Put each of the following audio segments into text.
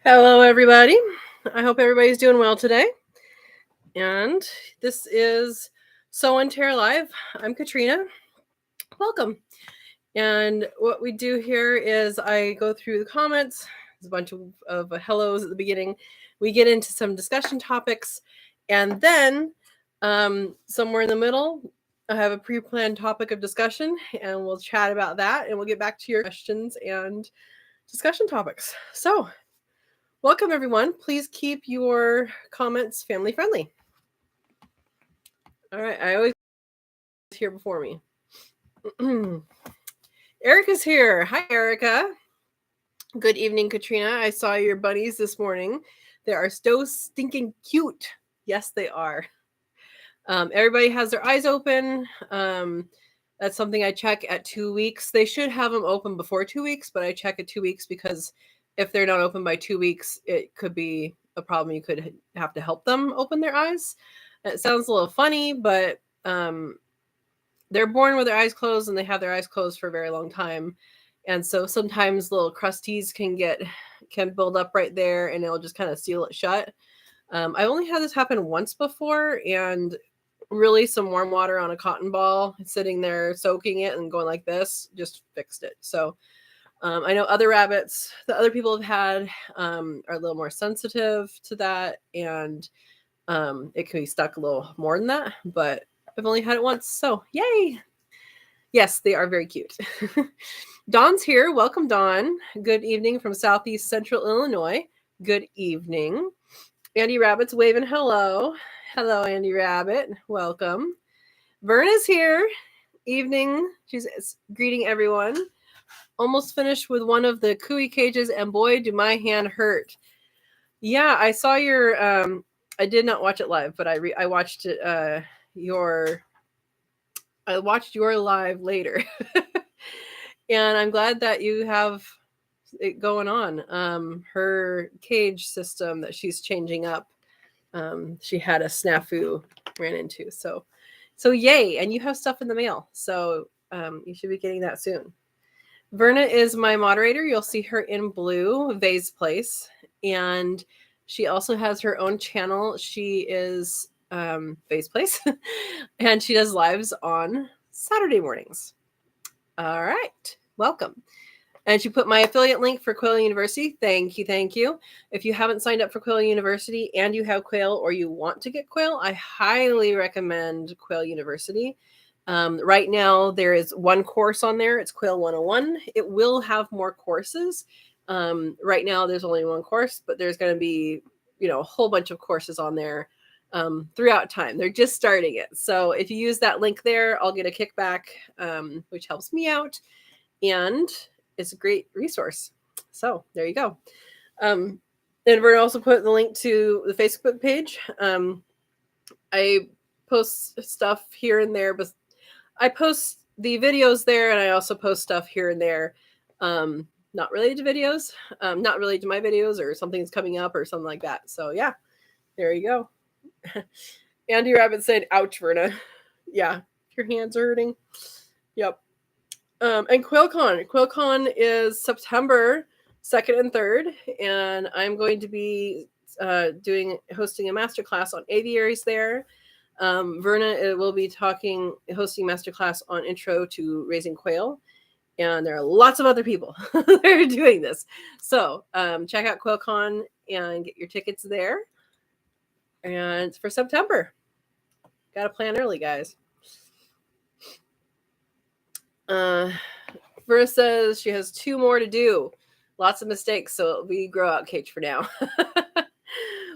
Hello, everybody. I hope everybody's doing well today. And this is Sow and Tare Live. I'm Katrina. Welcome. And what we do here is I go through the comments. There's a bunch of hellos at the beginning. We get into some discussion topics. And then somewhere in the middle, I have a pre-planned topic of discussion. And we'll chat about that. And we'll get back to your questions and discussion topics. So welcome, everyone. Please keep your comments family friendly. All right, I always here before me. Erica's here. Hi, Erica. Good evening, Katrina. I saw your bunnies this morning. They are so stinking cute. Yes, they are. Everybody has their eyes open. That's something I check at 2 weeks. They should have them open before 2 weeks, but I check at 2 weeks because if they're not open by 2 weeks, it could be a problem. You could have to help them open their eyes. It sounds a little funny, but they're born with their eyes closed and they have their eyes closed for a very long time. And so sometimes little crusties can build up right there and it'll just kind of seal it shut. I only had this happen once before, and really some warm water on a cotton ball sitting there soaking it and going like this just fixed it. So I know other rabbits that other people have had are a little more sensitive to that, and it can be stuck a little more than that, but I've only had it once, so yay. Yes, they are very cute. Dawn's here. Welcome, Dawn. Good evening from Southeast Central Illinois. Good evening. Andy Rabbit's waving hello. Hello, Andy Rabbit. Welcome. Verna's here. Evening. She's greeting everyone. Almost finished with one of the cooey cages, and boy, do my hand hurt. Yeah, I saw your. I did not watch it live, but I watched it. I watched your live later, and I'm glad that you have it going on. Her cage system that she's changing up. She had a snafu ran into, so yay! And you have stuff in the mail, so you should be getting that soon. Verna is my moderator. You'll see her in blue, Vay's Place, and she also has her own channel. She is Vay's Place, and she does lives on Saturday mornings. All right, welcome. And she put my affiliate link for Quail University. Thank you. If you haven't signed up for Quail University and you have quail or you want to get quail, I highly recommend Quail University. Right now, there is one course on there. It's Quail 101. It will have more courses. Right now, there's only one course, but there's going to be, a whole bunch of courses on there throughout time. They're just starting it. So if you use that link there, I'll get a kickback, which helps me out. And it's a great resource. So there you go. And we're going to also put the link to the Facebook page. I post stuff here and there, but I post the videos there, and I also post stuff here and there, not related to videos, not related to my videos, or something's coming up or something like that. So yeah, there you go. Andy Rabbit said, ouch, Verna. Yeah, your hands are hurting. Yep. And QuailCon. QuailCon is September 2nd and 3rd, and I'm going to be hosting a masterclass on aviaries there. Verna will be hosting masterclass on intro to raising quail, and there are lots of other people that are doing this. So check out QuailCon and get your tickets there. And it's for September. Got to plan early, guys. Verna says she has 2 more to do. Lots of mistakes, so it'll be grow out cage for now.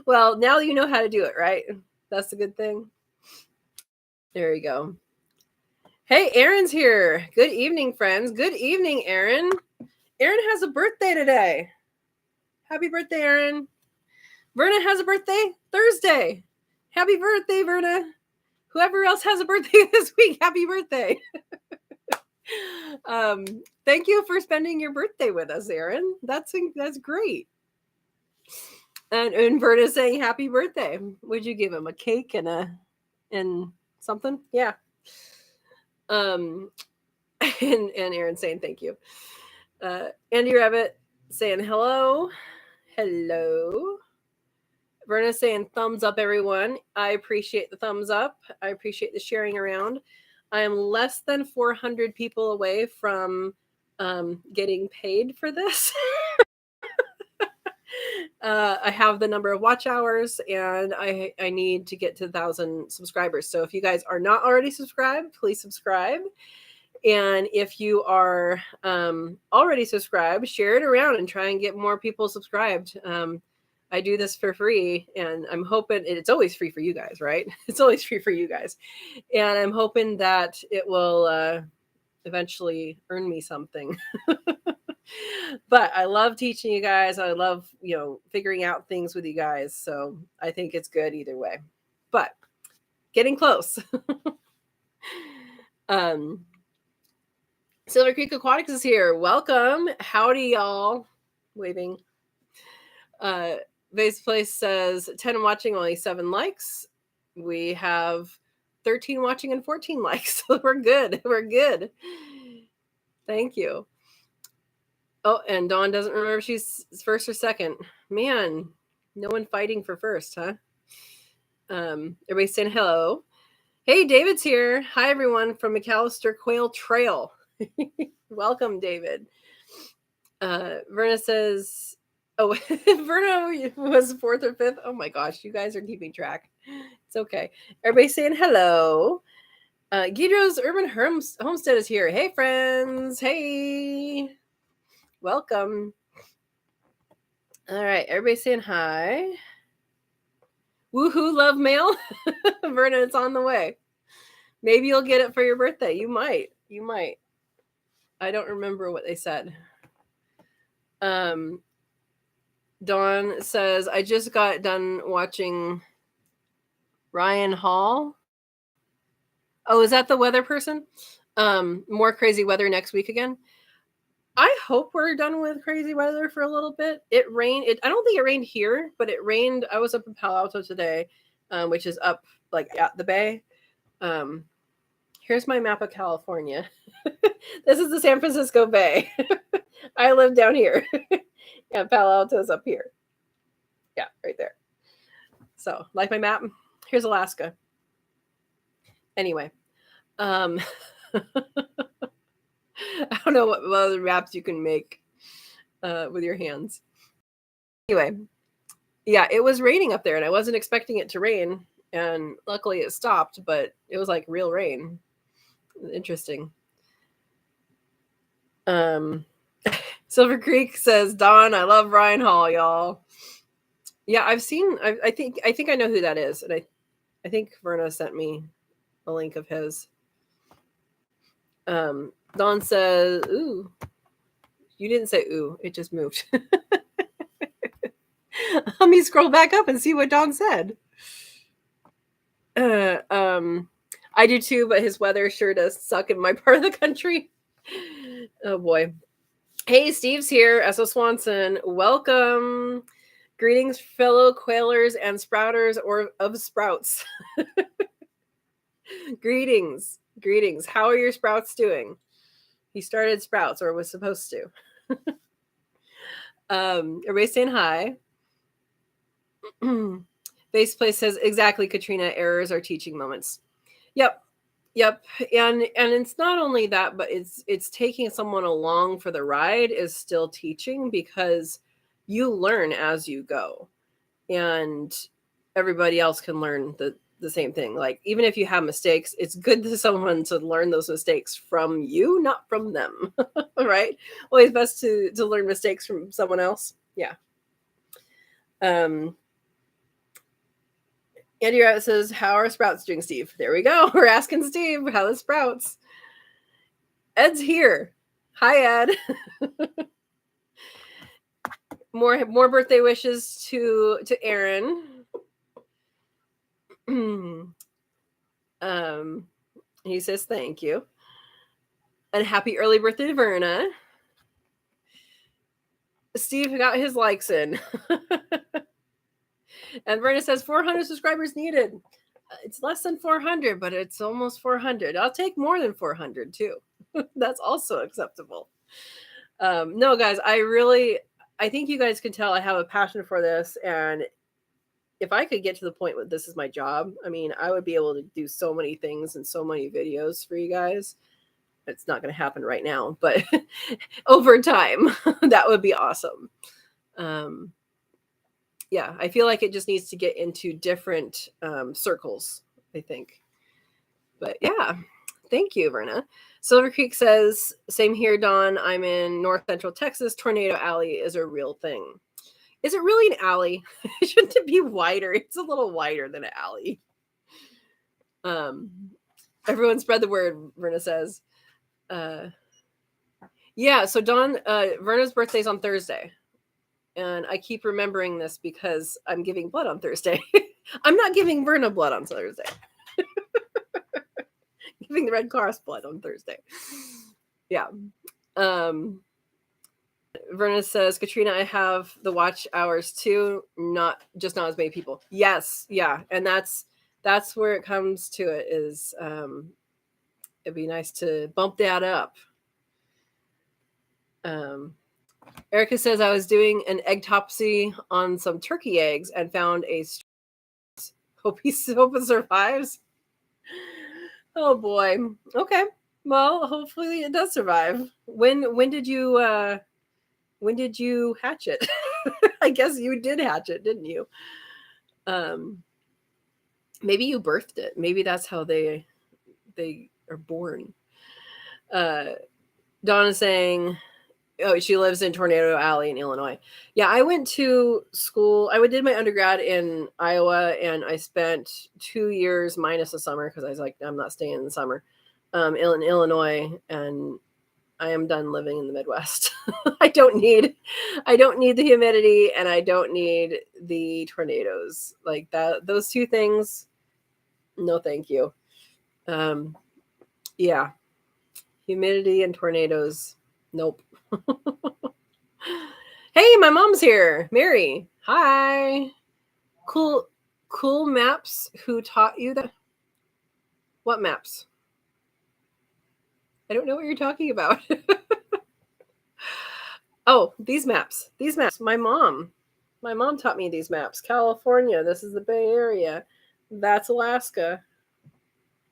Well, now you know how to do it, right? That's a good thing. There you go. Hey, Aaron's here. Good evening, friends. Good evening, Aaron. Aaron has a birthday today. Happy birthday, Aaron. Verna has a birthday Thursday. Happy birthday, Verna. Whoever else has a birthday this week, happy birthday. Thank you for spending your birthday with us, Aaron. That's great. And Verna's saying happy birthday. Would you give him a cake and something? Yeah. And Aaron saying thank you. Andy Rabbit saying hello. Hello. Verna's saying thumbs up, everyone. I appreciate the thumbs up. I appreciate the sharing around. I am less than 400 people away from getting paid for this. I have the number of watch hours, and I need to get to 1,000 subscribers. So if you guys are not already subscribed, please subscribe. And if you are already subscribed, share it around and try and get more people subscribed. I do this for free, and I'm hoping it's always free for you guys, right? It's always free for you guys. And I'm hoping that it will eventually earn me something. But I love teaching you guys. I love, figuring out things with you guys. So I think it's good either way. But getting close. Silver Creek Aquatics is here. Welcome. Howdy, y'all. Waving. Vase Place says 10 watching, only 7 likes. We have 13 watching and 14 likes. So we're good. We're good. Thank you. Oh, and Dawn doesn't remember if she's first or second. Man, no one fighting for first, huh? Everybody's saying hello. Hey, David's here. Hi, everyone from McAllister Quail Trail. Welcome, David. Verna says, oh, Verna was 4th or 5th. Oh my gosh, you guys are keeping track. It's okay. Everybody's saying hello. Guido's Urban Homestead is here. Hey, friends. Hey. Welcome. All right, everybody's saying hi. Woohoo, love mail. Verna, it's on the way. Maybe you'll get it for your birthday. You might. I don't remember what they said. Dawn says, I just got done watching Ryan Hall. Oh, is that the weather person? More crazy weather next week again. I hope we're done with crazy weather for a little bit. It rained. I don't think it rained here, but it rained. I was up in Palo Alto today, which is up like at the bay. Here's my map of California. This is the San Francisco Bay. I live down here. Yeah, Palo Alto's up here. Yeah, right there. So, like my map? Here's Alaska. Anyway. I don't know what other maps you can make with your hands. Anyway, yeah, it was raining up there, and I wasn't expecting it to rain. And luckily it stopped, but it was like real rain. Interesting. Silver Creek says, Dawn, I love Ryan Hall, y'all. Yeah, I think I know who that is. And I think Verna sent me a link of his. Dawn says, ooh. You didn't say ooh, it just moved. Let me scroll back up and see what Dawn said. I do too, but his weather sure does suck in my part of the country. Oh boy. Hey, Steve's here. S.O. Swanson. Welcome. Greetings, fellow quailers and sprouters or of sprouts. Greetings. How are your sprouts doing? He started sprouts or was supposed to. Everybody's saying hi. Base Place says, exactly, Katrina, errors are teaching moments. Yep. And it's not only that, but it's taking someone along for the ride is still teaching, because you learn as you go, and everybody else can learn the same thing. Like, even if you have mistakes, it's good to someone to learn those mistakes from you, not from them. Right? Always best to learn mistakes from someone else. Yeah. Andy Rabbit says, how are sprouts doing, Steve? There we go. We're asking Steve how the sprouts. Ed's here. Hi, Ed. More birthday wishes to Aaron. He says thank you. And happy early birthday to Verna. Steve got his likes in. And Verna says 400 subscribers needed. It's less than 400, but it's almost 400. I'll take more than 400 too. That's also acceptable. No, guys, I I think you guys can tell I have a passion for this, and if I could get to the point where this is my job, I mean, I would be able to do so many things and so many videos for you guys. It's not going to happen right now, but over time, that would be awesome. Yeah, I feel like it just needs to get into different circles, I think. But yeah, thank you, Verna. Silver Creek says, same here, Dawn. I'm in North Central Texas. Tornado Alley is a real thing. Is it really an alley? Shouldn't it be wider? It's a little wider than an alley. Everyone spread the word, Verna says. Yeah, so Dawn, Verna's birthday's on Thursday. And I keep remembering this because I'm giving blood on Thursday. I'm not giving Verna blood on Thursday. Giving the Red Cross blood on Thursday. Yeah. Verna says, Katrina, I have the watch hours too, not as many people. Yes, yeah. And that's where it comes to it is it'd be nice to bump that up. Erica says, I was doing an eggtopsy on some turkey eggs and found a hope it survives. Oh boy. Okay. Well, hopefully it does survive. When did you hatch it? I guess you did hatch it, didn't you? Maybe you birthed it. Maybe that's how they are born. Dawn is saying, oh, she lives in Tornado Alley in Illinois. Yeah, I went to school. I did my undergrad in Iowa, and I spent 2 years minus a summer because I was like, I'm not staying in the summer in Illinois, and I am done living in the Midwest. I don't need the humidity, and I don't need the tornadoes like that. Those two things, no, thank you. Yeah, humidity and tornadoes, nope. Hey, my mom's here. Mary. Hi. Cool maps. Who taught you that? What maps? I don't know what you're talking about. Oh, these maps. My mom taught me these maps. California. This is the Bay Area. That's Alaska.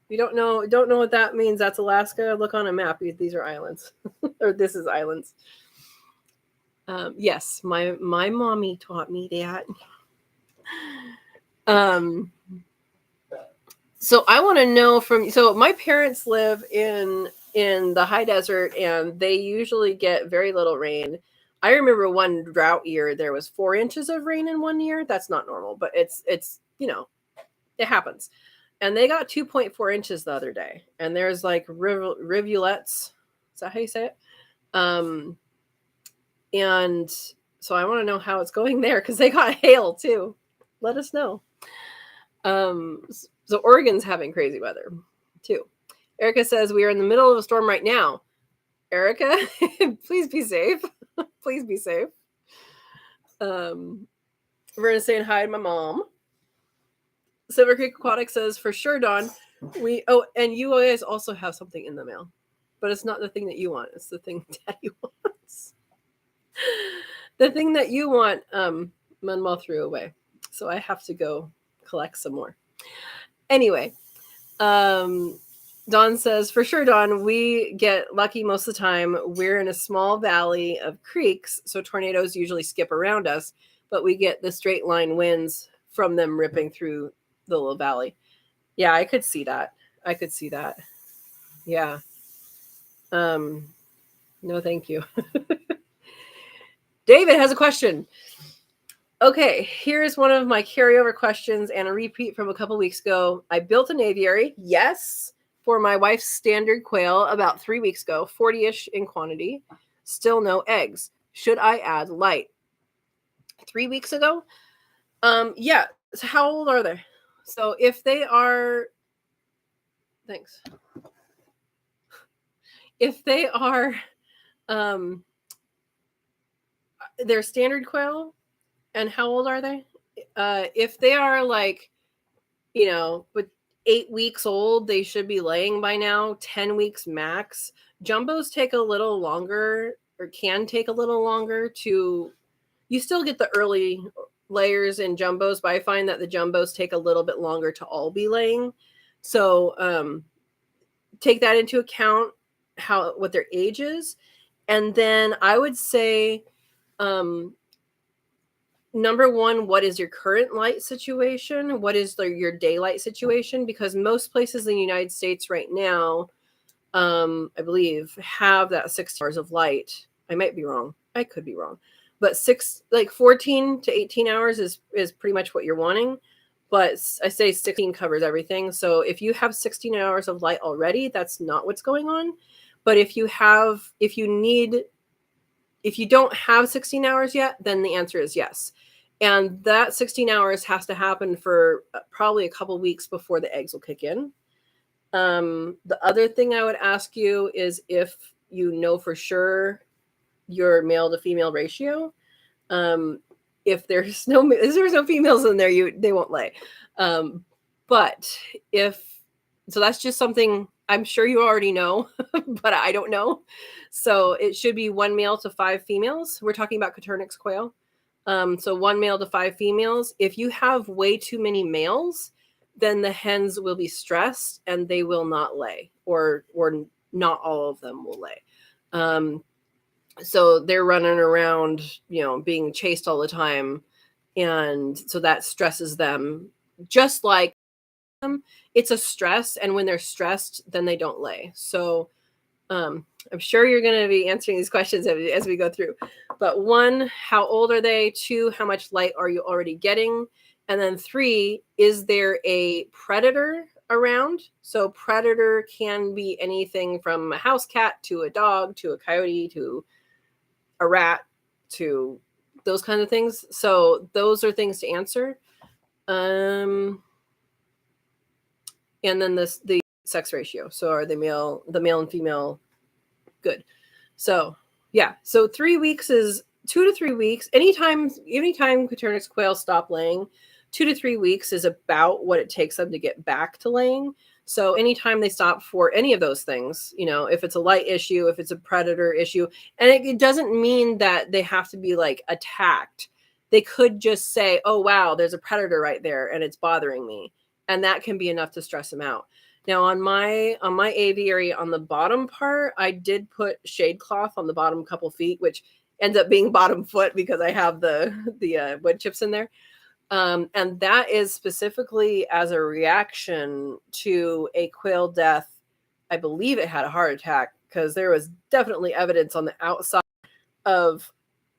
You don't know what that means. That's Alaska. Look on a map. These are islands. Or this is islands. Yes, my mommy taught me that. So I want to know so my parents live in the high desert, and they usually get very little rain. I remember one drought year, there was 4 inches of rain in 1 year. That's not normal, but it's, it happens. And they got 2.4 inches the other day. And there's like rivulets. Is that how you say it? And so I want to know how it's going there because they got hail too. Let us know. So Oregon's having crazy weather too. Erica says we are in the middle of a storm right now. Erica, please be safe. Please be safe. Verna's saying hi to my mom. Silver Creek Aquatic says for sure, Dawn. And you guys also have something in the mail, but it's not the thing that you want. It's the thing Daddy wants. The thing that you want, Manuel threw away. So I have to go collect some more. Anyway, Dawn says, for sure, Dawn, we get lucky most of the time. We're in a small valley of creeks, so tornadoes usually skip around us, but we get the straight line winds from them ripping through the little valley. Yeah, I could see that. Yeah. No, thank you. David has a question. Okay, here's one of my carryover questions and a repeat from a couple weeks ago. I built an aviary, yes, for my wife's standard quail about 3 weeks ago, 40-ish in quantity. Still no eggs. Should I add light? 3 weeks ago? Yeah. So how old are they? So if they are, thanks. If they are, they're standard quail, and how old are they? If they are like, with 8 weeks old, they should be laying by now, 10 weeks max. Jumbos take a little longer, or can take a little longer to You still get the early layers in jumbos, but I find that the jumbos take a little bit longer to all be laying. So take that into account, what their age is. And then I would say, number one, what is your current light situation? What is your daylight situation? Because most places in the United States right now, I believe, have that 6 hours of light. I might be wrong. I could be wrong. But 14 to 18 hours is pretty much what you're wanting. But I say 16 covers everything. So if you have 16 hours of light already, that's not what's going on. But if you don't have 16 hours yet, then the answer is yes. And that 16 hours has to happen for probably a couple weeks before the eggs will kick in. The other thing I would ask you is if you know for sure your male to female ratio. If there's no females in there, they won't lay. But so that's just something I'm sure you already know, but I don't know. So it should be 1 male to 5 females. We're talking about Coturnix quail. So 1 male to 5 females. If you have way too many males, then the hens will be stressed and they will not lay, or not all of them will lay. So they're running around, being chased all the time. And so that stresses them, just like them. It's a stress. And when they're stressed, then they don't lay. So I'm sure you're going to be answering these questions as we go through. But 1, how old are they? 2, how much light are you already getting? And then 3, is there a predator around? So predator can be anything from a house cat to a dog to a coyote to a rat to those kinds of things. So those are things to answer. And then the sex ratio. So are the male and female good? So yeah. So 3 weeks is 2 to 3 weeks. Anytime Coturnix quail stop laying, 2 to 3 weeks is about what it takes them to get back to laying. So anytime they stop for any of those things, if it's a light issue, if it's a predator issue, and it doesn't mean that they have to be like attacked. They could just say, oh, wow, there's a predator right there and it's bothering me. And that can be enough to stress them out. Now on my aviary, on the bottom part, I did put shade cloth on the bottom couple feet, which ends up being bottom foot because I have the wood chips in there. And that is specifically as a reaction to a quail death. I believe it had a heart attack because there was definitely evidence on the outside of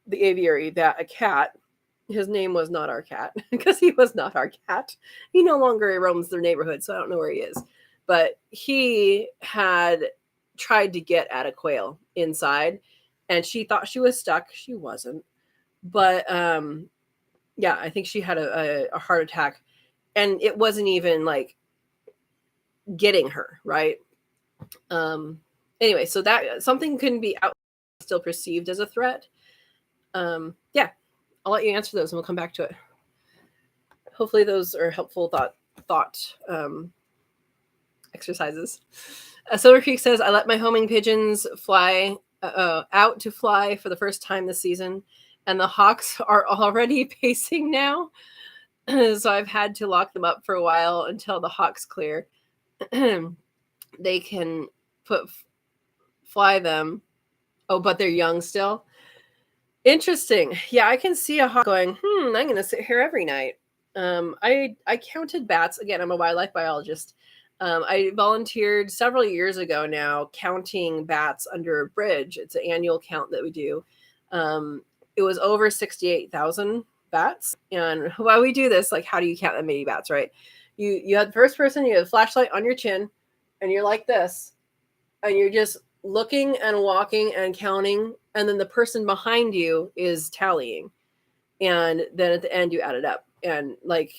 the aviary that a cat, his name was not our cat because he was not our cat. He no longer roams the neighborhood, so I don't know where he is. But he had tried to get at a quail inside, and she thought she was stuck. She wasn't. But yeah, I think she had a heart attack, and it wasn't even like getting her, right? Anyway, so that something can be still perceived as a threat. Yeah, I'll let you answer those and we'll come back to it. Hopefully those are helpful thought exercises. Silver Creek says, I let my homing pigeons fly out to fly for the first time this season, and the hawks are already pacing now. So I've had to lock them up for a while until the hawks clear. They can fly them. Oh, but they're young still. Interesting. Yeah, I can see a hawk going, I'm going to sit here every night. I counted bats. Again, I'm a wildlife biologist. I volunteered several years ago now counting bats under a bridge. It's an annual count that we do. It was over 68,000 bats. And while we do this, like, how do you count that many bats, right? You have the first person, you have a flashlight on your chin, and you're like this, and you're just looking and walking and counting, and then the person behind you is tallying. And then at the end, you add it up. And like,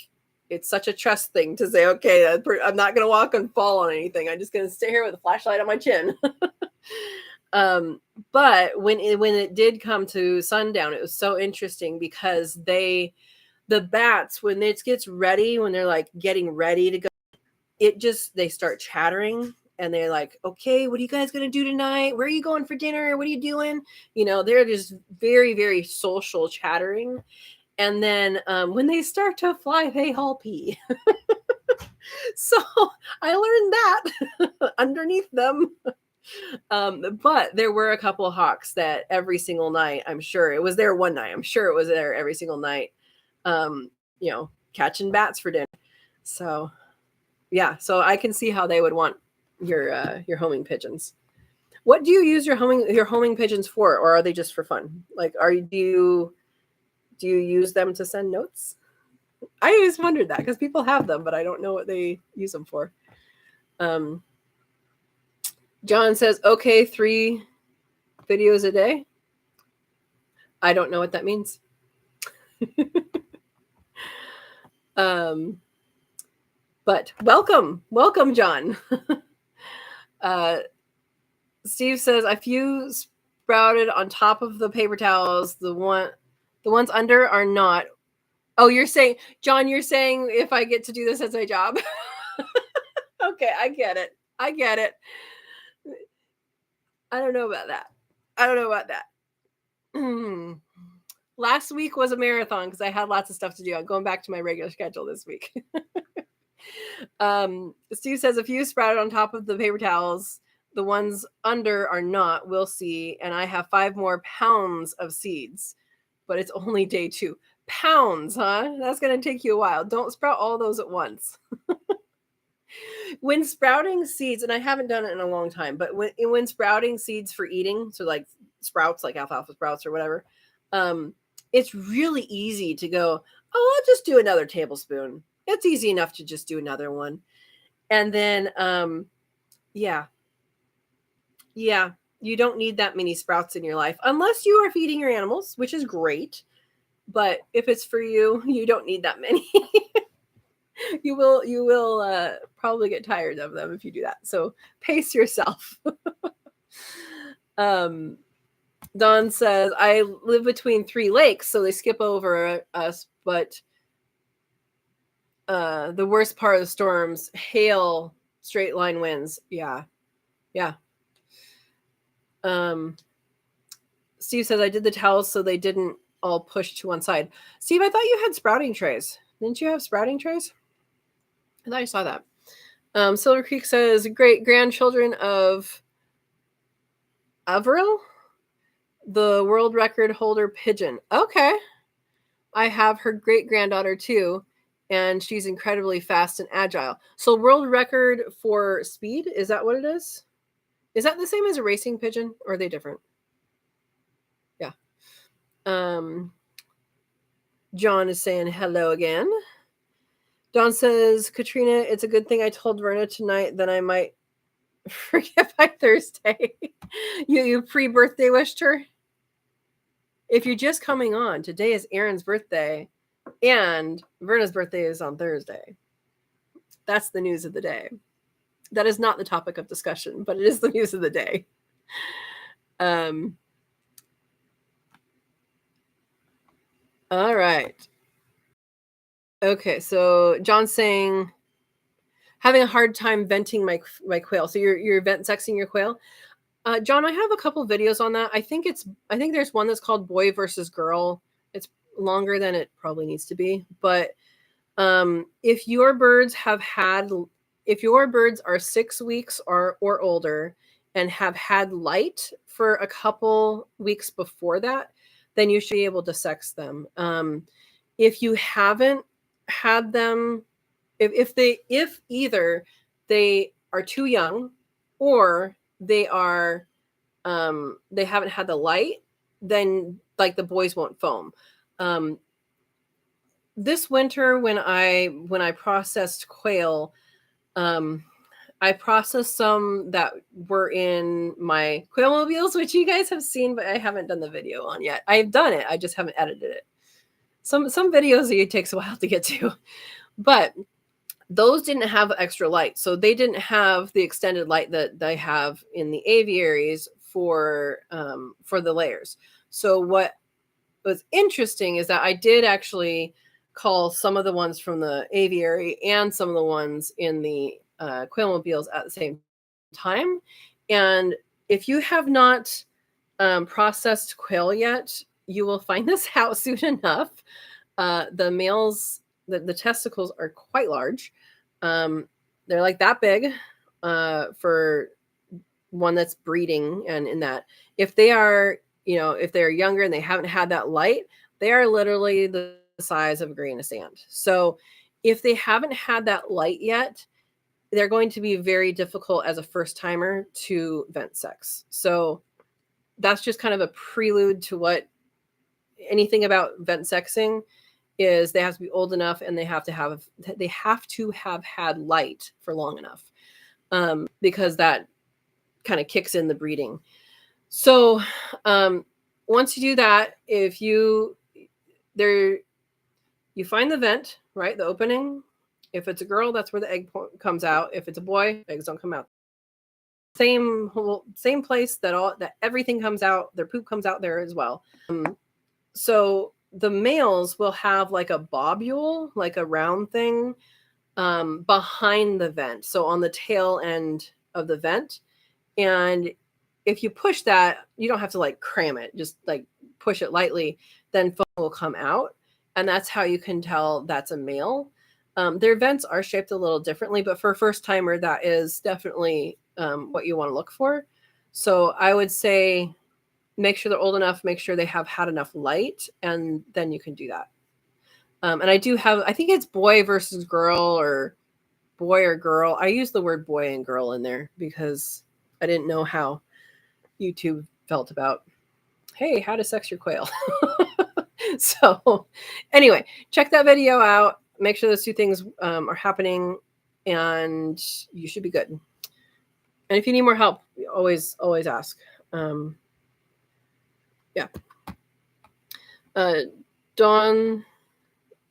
it's such a trust thing to say, okay, I'm not going to walk and fall on anything. I'm just going to stay here with a flashlight on my chin. But when it did come to sundown, it was so interesting because the bats, when it gets ready, when they're like getting ready to go, they start chattering and they're like, okay, what are you guys going to do tonight? Where are you going for dinner? What are you doing? You know, they're just very, very social chattering. And then when they start to fly, they all pee. So I learned that underneath them. But there were a couple of hawks that every single night, I'm sure it was there one night. I'm sure it was there every single night, you know, catching bats for dinner. So yeah, so I can see how they would want your homing pigeons. What do you use your homing pigeons for, or are they just for fun? Like, do you use them to send notes? I always wondered that because people have them, but I don't know what they use them for. John says, okay, 3 videos a day. I don't know what that means. But welcome, John. Steve says, a few sprouted on top of the paper towels. The ones under are not. Oh, you're saying, John, if I get to do this as my job. Okay, I get it. I don't know about that. Last week was a marathon because I had lots of stuff to do. I'm going back to my regular schedule this week. Steve says, a few sprouted on top of the paper towels. The ones under are not. We'll see. And I have 5 more pounds of seeds, but it's only day 2. Pounds, huh? That's going to take you a while. Don't sprout all those at once. When sprouting seeds, and I haven't done it in a long time, but when sprouting seeds for eating, so like sprouts, like alfalfa sprouts or whatever, it's really easy to go, oh, I'll just do another tablespoon. It's easy enough to just do another one. And then, yeah, you don't need that many sprouts in your life unless you are feeding your animals, which is great. But if it's for you, you don't need that many. You will probably get tired of them if you do that. So pace yourself. Don says, I live between 3 lakes, so they skip over us, but the worst part of the storms, hail, straight line winds. Yeah. Steve says, I did the towels so they didn't all push to one side. Steve, I thought you had sprouting trays. Didn't you have sprouting trays? I thought I saw that. Silver Creek says, great grandchildren of Averill, the world record holder pigeon. Okay. I have her great granddaughter too, and she's incredibly fast and agile. So world record for speed, is that what it is? Is that the same as a racing pigeon, or are they different? Yeah. John is saying hello again. Don says, Katrina, it's a good thing I told Verna tonight, then I might forget by Thursday. You pre-birthday wished her? If you're just coming on, today is Aaron's birthday, and Verna's birthday is on Thursday. That's the news of the day. That is not the topic of discussion, but it is the news of the day. All right. Okay, so John's saying, having a hard time venting my quail. So you're vent sexing your quail. John, I have a couple videos on that. I think there's one that's called Boy versus Girl. It's longer than it probably needs to be. But if your birds are 6 weeks or older and have had light for a couple weeks before that, then you should be able to sex them. If you haven't had them, if either they are too young or they haven't had the light, then like the boys won't foam. This winter when I processed quail, I processed some that were in my quail mobiles, which you guys have seen, but I haven't done the video on yet. I've done it, I just haven't edited it. Some videos it takes a while to get to, but those didn't have extra light, so they didn't have the extended light that they have in the aviaries for the layers. So what was interesting is that I did actually call some of the ones from the aviary and some of the ones in the quail mobiles at the same time. And if you have not processed quail yet, you will find this out soon enough. The males, the testicles are quite large. They're like that big for one that's breeding. And in that, if they are, if they're younger and they haven't had that light, they are literally the size of a grain of sand. So if they haven't had that light yet, they're going to be very difficult as a first timer to vent sex. So that's just kind of a prelude to what anything about vent sexing is. They have to be old enough and they have to have had light for long enough, because that kind of kicks in the breeding. So once you do that, if you find the vent, right, the opening. If it's a girl, that's where the egg comes out. If it's a boy, eggs don't come out. Same place that everything comes out. Their poop comes out there as well. So the males will have like a bobule, like a round thing behind the vent. So on the tail end of the vent. And if you push that, you don't have to like cram it, just like push it lightly, then foam will come out. And that's how you can tell that's a male. Their vents are shaped a little differently, but for a first timer, that is definitely what you want to look for. So I would say make sure they're old enough, make sure they have had enough light, and then you can do that. And I think it's boy versus girl, or boy or girl. I use the word boy and girl in there because I didn't know how YouTube felt about, hey, how to sex your quail. So anyway, check that video out. Make sure those two things are happening, and you should be good. And if you need more help, always ask. Yeah. Dawn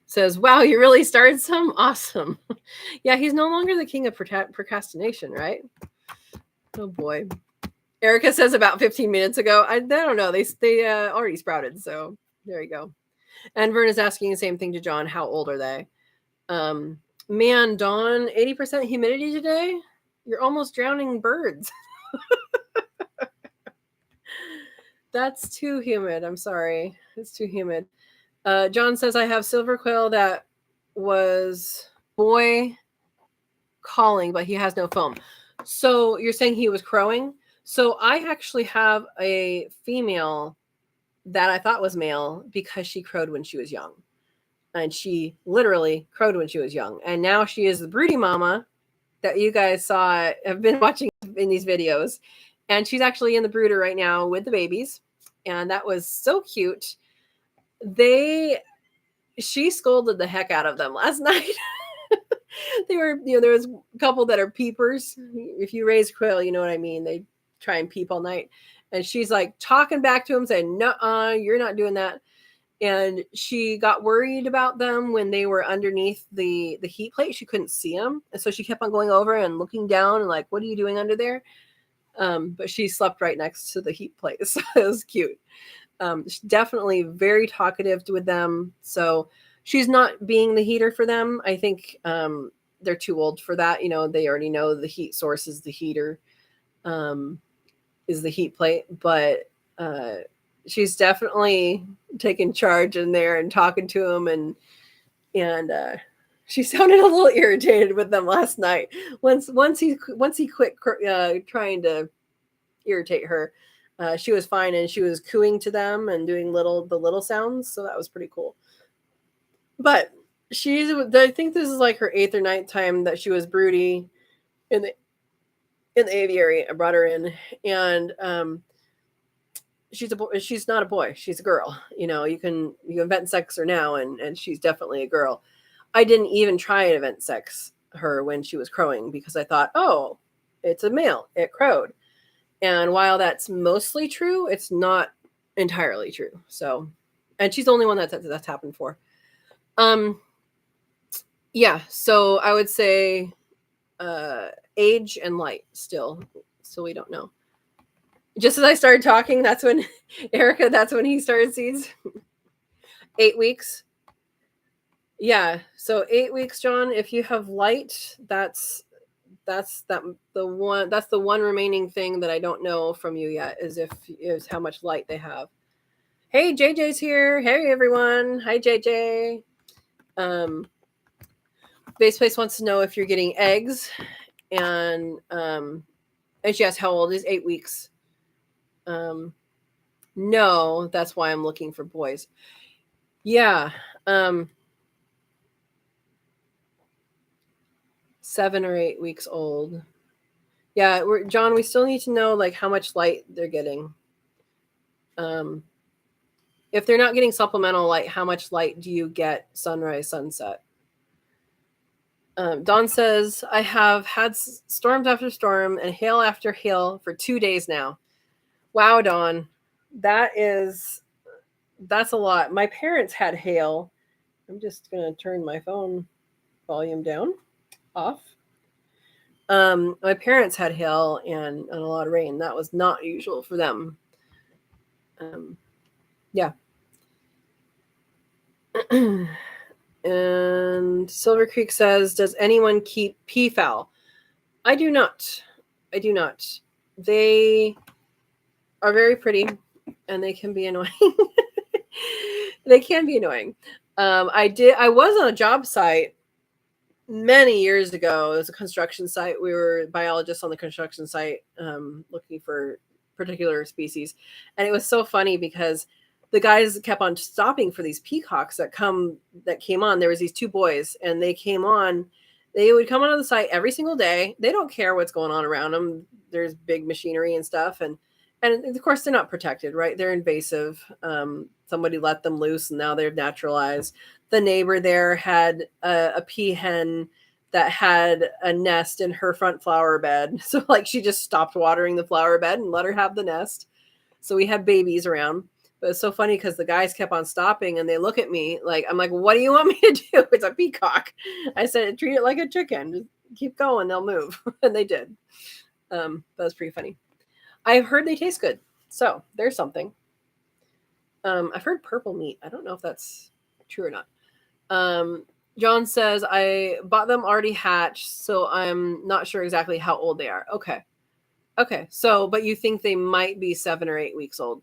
says, wow, you really started some? Awesome. Yeah, he's no longer the king of procrastination, right? Oh boy. Erica says about 15 minutes ago. I don't know. They already sprouted, so there you go. And Vern is asking the same thing to John. How old are they? Man, Dawn, 80% humidity today? You're almost drowning birds. That's too humid. I'm sorry. It's too humid. John says, I have silver quail that was boy calling, but he has no foam. So you're saying he was crowing? So I actually have a female that I thought was male because she crowed when she was young. And she literally crowed when she was young. And now she is the broody mama that you guys have been watching in these videos. And she's actually in the brooder right now with the babies. And that was so cute. She scolded the heck out of them last night. They were, there was a couple that are peepers. If you raise quail, you know what I mean. They try and peep all night. And she's like talking back to him saying, "Nuh-uh, you're not doing that." And she got worried about them when they were underneath the heat plate. She couldn't see them. And so she kept on going over and looking down and like, what are you doing under there? But she slept right next to the heat plate. So it was cute. She's definitely very talkative with them. So she's not being the heater for them. I think they're too old for that. They already know the heat source is the heater, is the heat plate. But she's definitely taking charge in there and talking to him, and she sounded a little irritated with them last night. Once he quit trying to irritate her, she was fine, and she was cooing to them and doing the little sounds, so that was pretty cool. But I think this is like her 8th or 9th time that she was broody in the aviary. I brought her in, and she's not a boy, she's a girl. You can vent sex her now, and she's definitely a girl. I didn't even try to vent sex her when she was crowing because I thought, oh, it's a male, it crowed. And while that's mostly true, it's not entirely true. So, and she's the only one that's happened for. Yeah, so I would say age and light still we don't know. Just as I started talking, that's when Erica, that's when he started seeds. 8 weeks. Yeah, so 8 weeks, John. If you have light, that's That's the one remaining thing that I don't know from you yet is how much light they have. Hey, JJ's here. Hey, everyone. Hi, JJ. Base Place wants to know if you're getting eggs, and she asked how old is 8 weeks. No, that's why I'm looking for boys. Yeah. 7 or 8 weeks old. Yeah, John, we still need to know like how much light they're getting. If they're not getting supplemental light, how much light do you get sunrise, sunset? Dawn says, I have had storms after storm and hail after hail for 2 days now. Wow, Dawn. That's a lot. My parents had hail. I'm just going to turn my phone volume down, off. My parents had hail and a lot of rain. That was not usual for them. Yeah. And Silver Creek says, does anyone keep peafowl? I do not. They are very pretty and they can be annoying. I was on a job site many years ago. It was a construction site. We were biologists on the construction site looking for particular species. And it was so funny because the guys kept on stopping for these peacocks that came on. There was these 2 boys and they came on. They would come onto the site every single day. They don't care what's going on around them. There's big machinery and stuff. And of course they're not protected, right? They're invasive. Somebody let them loose and now they're naturalized. The neighbor there had a peahen that had a nest in her front flower bed. So like she just stopped watering the flower bed and let her have the nest. So we had babies around. But it's so funny because the guys kept on stopping and they look at me like, I'm like, what do you want me to do? It's a peacock. I said, treat it like a chicken. Just keep going. They'll move. And they did. That was pretty funny. I've heard they taste good. So there's something. I've heard purple meat. I don't know if that's true or not. John says, I bought them already hatched, so I'm not sure exactly how old they are. Okay. So, but you think they might be 7 or 8 weeks old.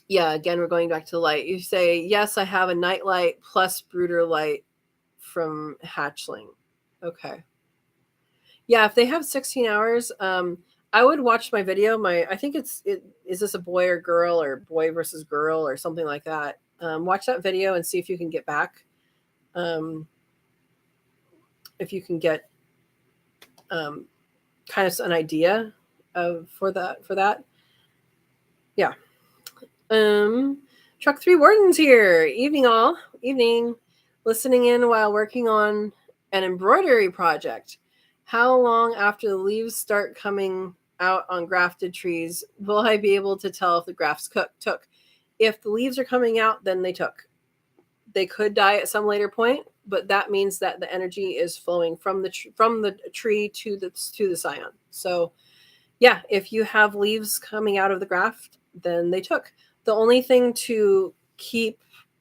Yeah, again, we're going back to the light. You say, yes, I have a night light plus brooder light from hatchling. Okay. Yeah, if they have 16 hours, I would watch my video. I think is this a boy or girl or boy versus girl or something like that. Watch that video and see if you can get back. If you can get kind of an idea for that. Yeah. Truck 3 Warden's here. Evening all. Evening. Listening in while working on an embroidery project. How long after the leaves start coming out on grafted trees will I be able to tell if the grafts took? If the leaves are coming out, then they took. They could die at some later point, but that means that the energy is flowing from the tree to the scion. So, yeah, if you have leaves coming out of the graft, then they took. The only thing to keep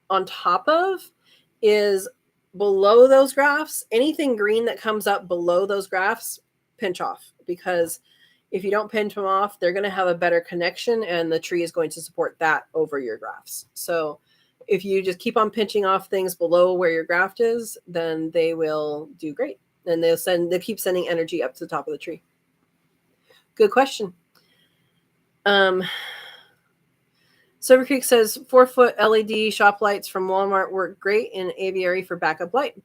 on top of is below those grafts. Anything green that comes up below those grafts, pinch off, because if you don't pinch them off, they're going to have a better connection and the tree is going to support that over your grafts. So if you just keep on pinching off things below where your graft is, then they will do great. And they'll keep sending energy up to the top of the tree. Good question. Silver Creek says 4-foot LED shop lights from Walmart work great in aviary for backup light.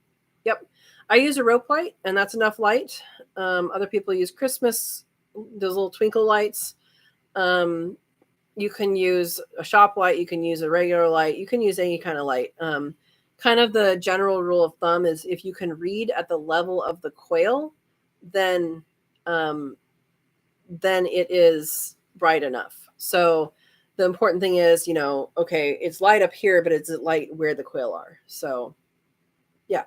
Yep. I use a rope light and that's enough light. Other people use Christmas, those little twinkle lights. You can use a shop light. You can use a regular light. You can use any kind of light. Kind of the general rule of thumb is if you can read at the level of the quail, then it is bright enough. So the important thing is, okay, it's light up here, but it's light where the quail are. So, yeah.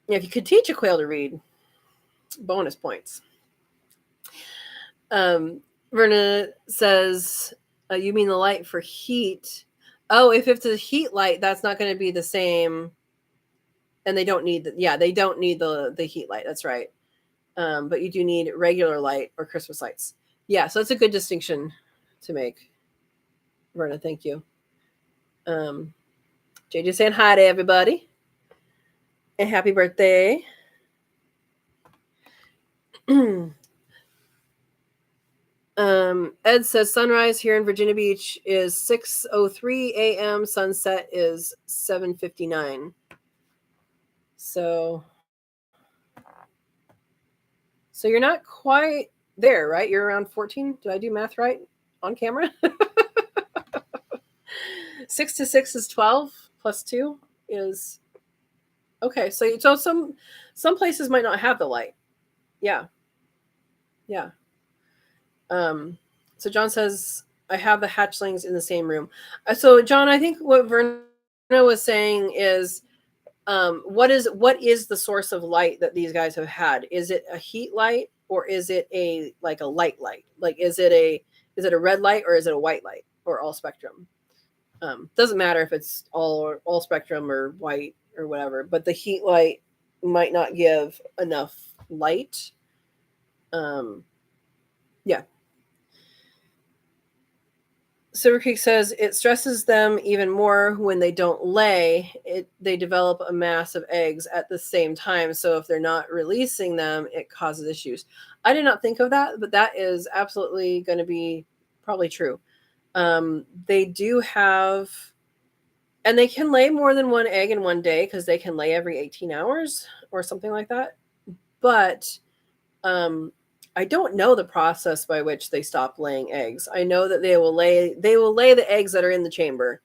If you could teach a quail to read, bonus points. Verna says, you mean the light for heat? Oh, if it's a heat light, that's not going to be the same. And they don't need the heat light. That's right. But you do need regular light or Christmas lights. Yeah, so it's a good distinction to make. Verna, thank you. JJ saying hi to everybody. And happy birthday. Ed says sunrise here in Virginia Beach is 6:03 a.m. Sunset is 7:59. So you're not quite there, right? You're around 14. Did I do math right on camera? 6 to 6 is 12 plus 2 is okay. So some places might not have the light. Yeah. So John says I have the hatchlings in the same room. So John, I think what Verna was saying is what is the source of light that these guys have had? Is it a heat light or is it a light? Like is it a red light or is it a white light or all spectrum? Doesn't matter if it's all spectrum or white or whatever, but the heat light might not give enough light. Yeah. Silver Creek says it stresses them even more when they don't lay. They develop a mass of eggs at the same time. So if they're not releasing them, it causes issues. I did not think of that, but that is absolutely going to be probably true. They do have, and they can lay more than one egg in one day because they can lay every 18 hours or something like that. But I don't know the process by which they stop laying eggs. I know that they will lay the eggs that are in the chamber,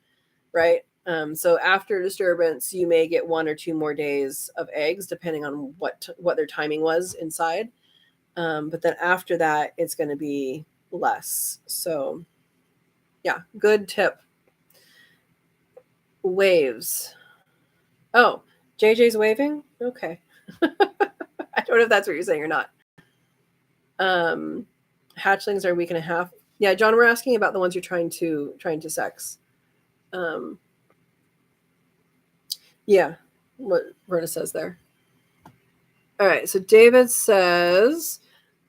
right? So after disturbance, you may get 1 or 2 more days of eggs, depending on what their timing was inside. But then after that, it's going to be less. So, yeah, good tip. Waves. Oh, JJ's waving? Okay. I don't know if that's what you're saying or not. Hatchlings are a week and a half. Yeah, John, we're asking about the ones you're trying to sex. Yeah, what Verna says there. All right, so David says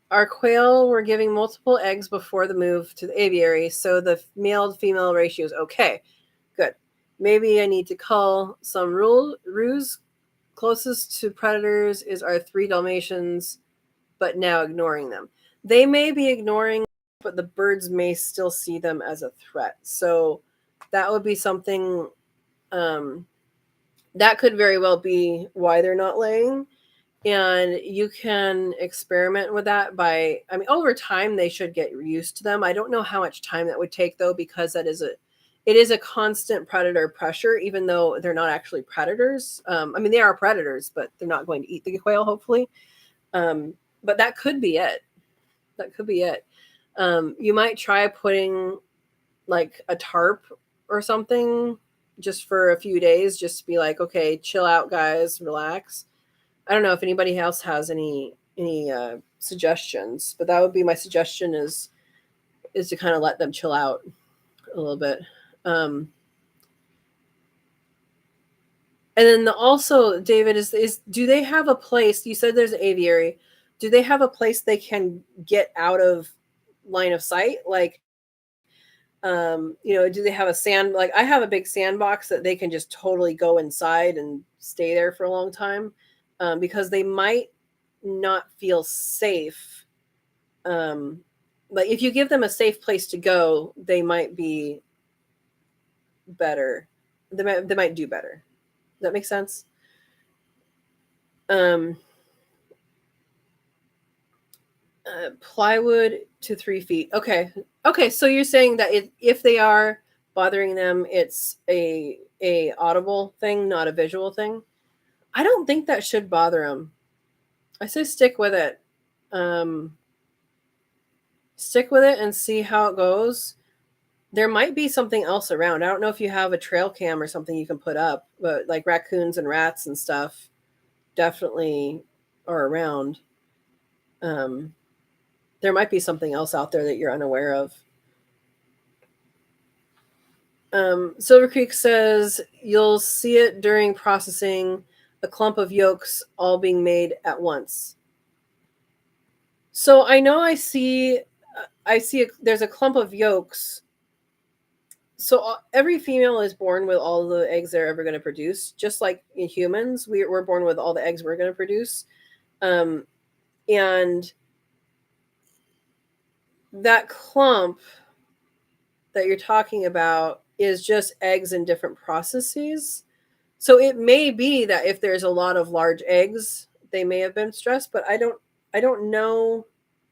our quail were giving multiple eggs before the move to the aviary, so the male-female ratio is okay. Good. Maybe I need to cull some ruse. Closest to predators is our 3 Dalmatians, but now ignoring them. They may be ignoring, but the birds may still see them as a threat. So that would be something that could very well be why they're not laying. And you can experiment with that over time they should get used to them. I don't know how much time that would take though, because it is a constant predator pressure, even though they're not actually predators. They are predators, but they're not going to eat the quail, hopefully. But that could be it. You might try putting like a tarp or something just for a few days, just to be like, okay, chill out, guys, relax. I don't know if anybody else has any suggestions, but that would be my suggestion is to kind of let them chill out a little bit. And then also, David, is do they have a place? You said there's an aviary. Do they have a place they can get out of line of sight? Like, do they have a sand? Like, I have a big sandbox that they can just totally go inside and stay there for a long time, because they might not feel safe. Like if you give them a safe place to go, they might be better. They might do better. Does that make sense? Plywood to 3 feet. Okay. So you're saying that if they are bothering them, it's a audible thing, not a visual thing. I don't think that should bother them. I say stick with it. Stick with it and see how it goes. There might be something else around. I don't know if you have a trail cam or something you can put up, but like raccoons and rats and stuff definitely are around. There might be something else out there that you're unaware of. Silver Creek says you'll see it during processing. a clump of yolks all being made at once. So I know there's a clump of yolks. So every female is born with all the eggs they're ever going to produce, just like in humans, we're born with all the eggs we're going to produce. And that clump that you're talking about is just eggs in different processes. So it may be that if there's a lot of large eggs, they may have been stressed, but I don't know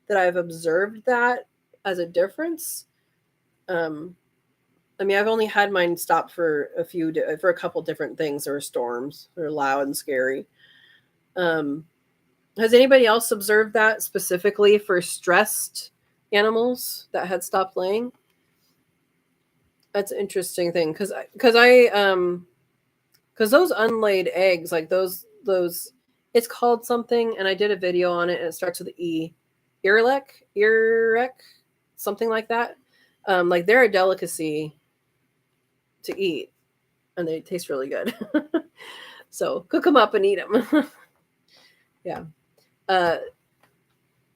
that I've observed that as a difference. I mean, I've only had mine stop for a couple different things. There were storms. They're loud and scary. Has anybody else observed that specifically for stressed animals that had stopped laying? That's an interesting thing because those unlaid eggs, like those, it's called something, and I did a video on it, and it starts with E, earlek, something like that. Like they're a delicacy to eat, and they taste really good. So cook them up and eat them. Yeah.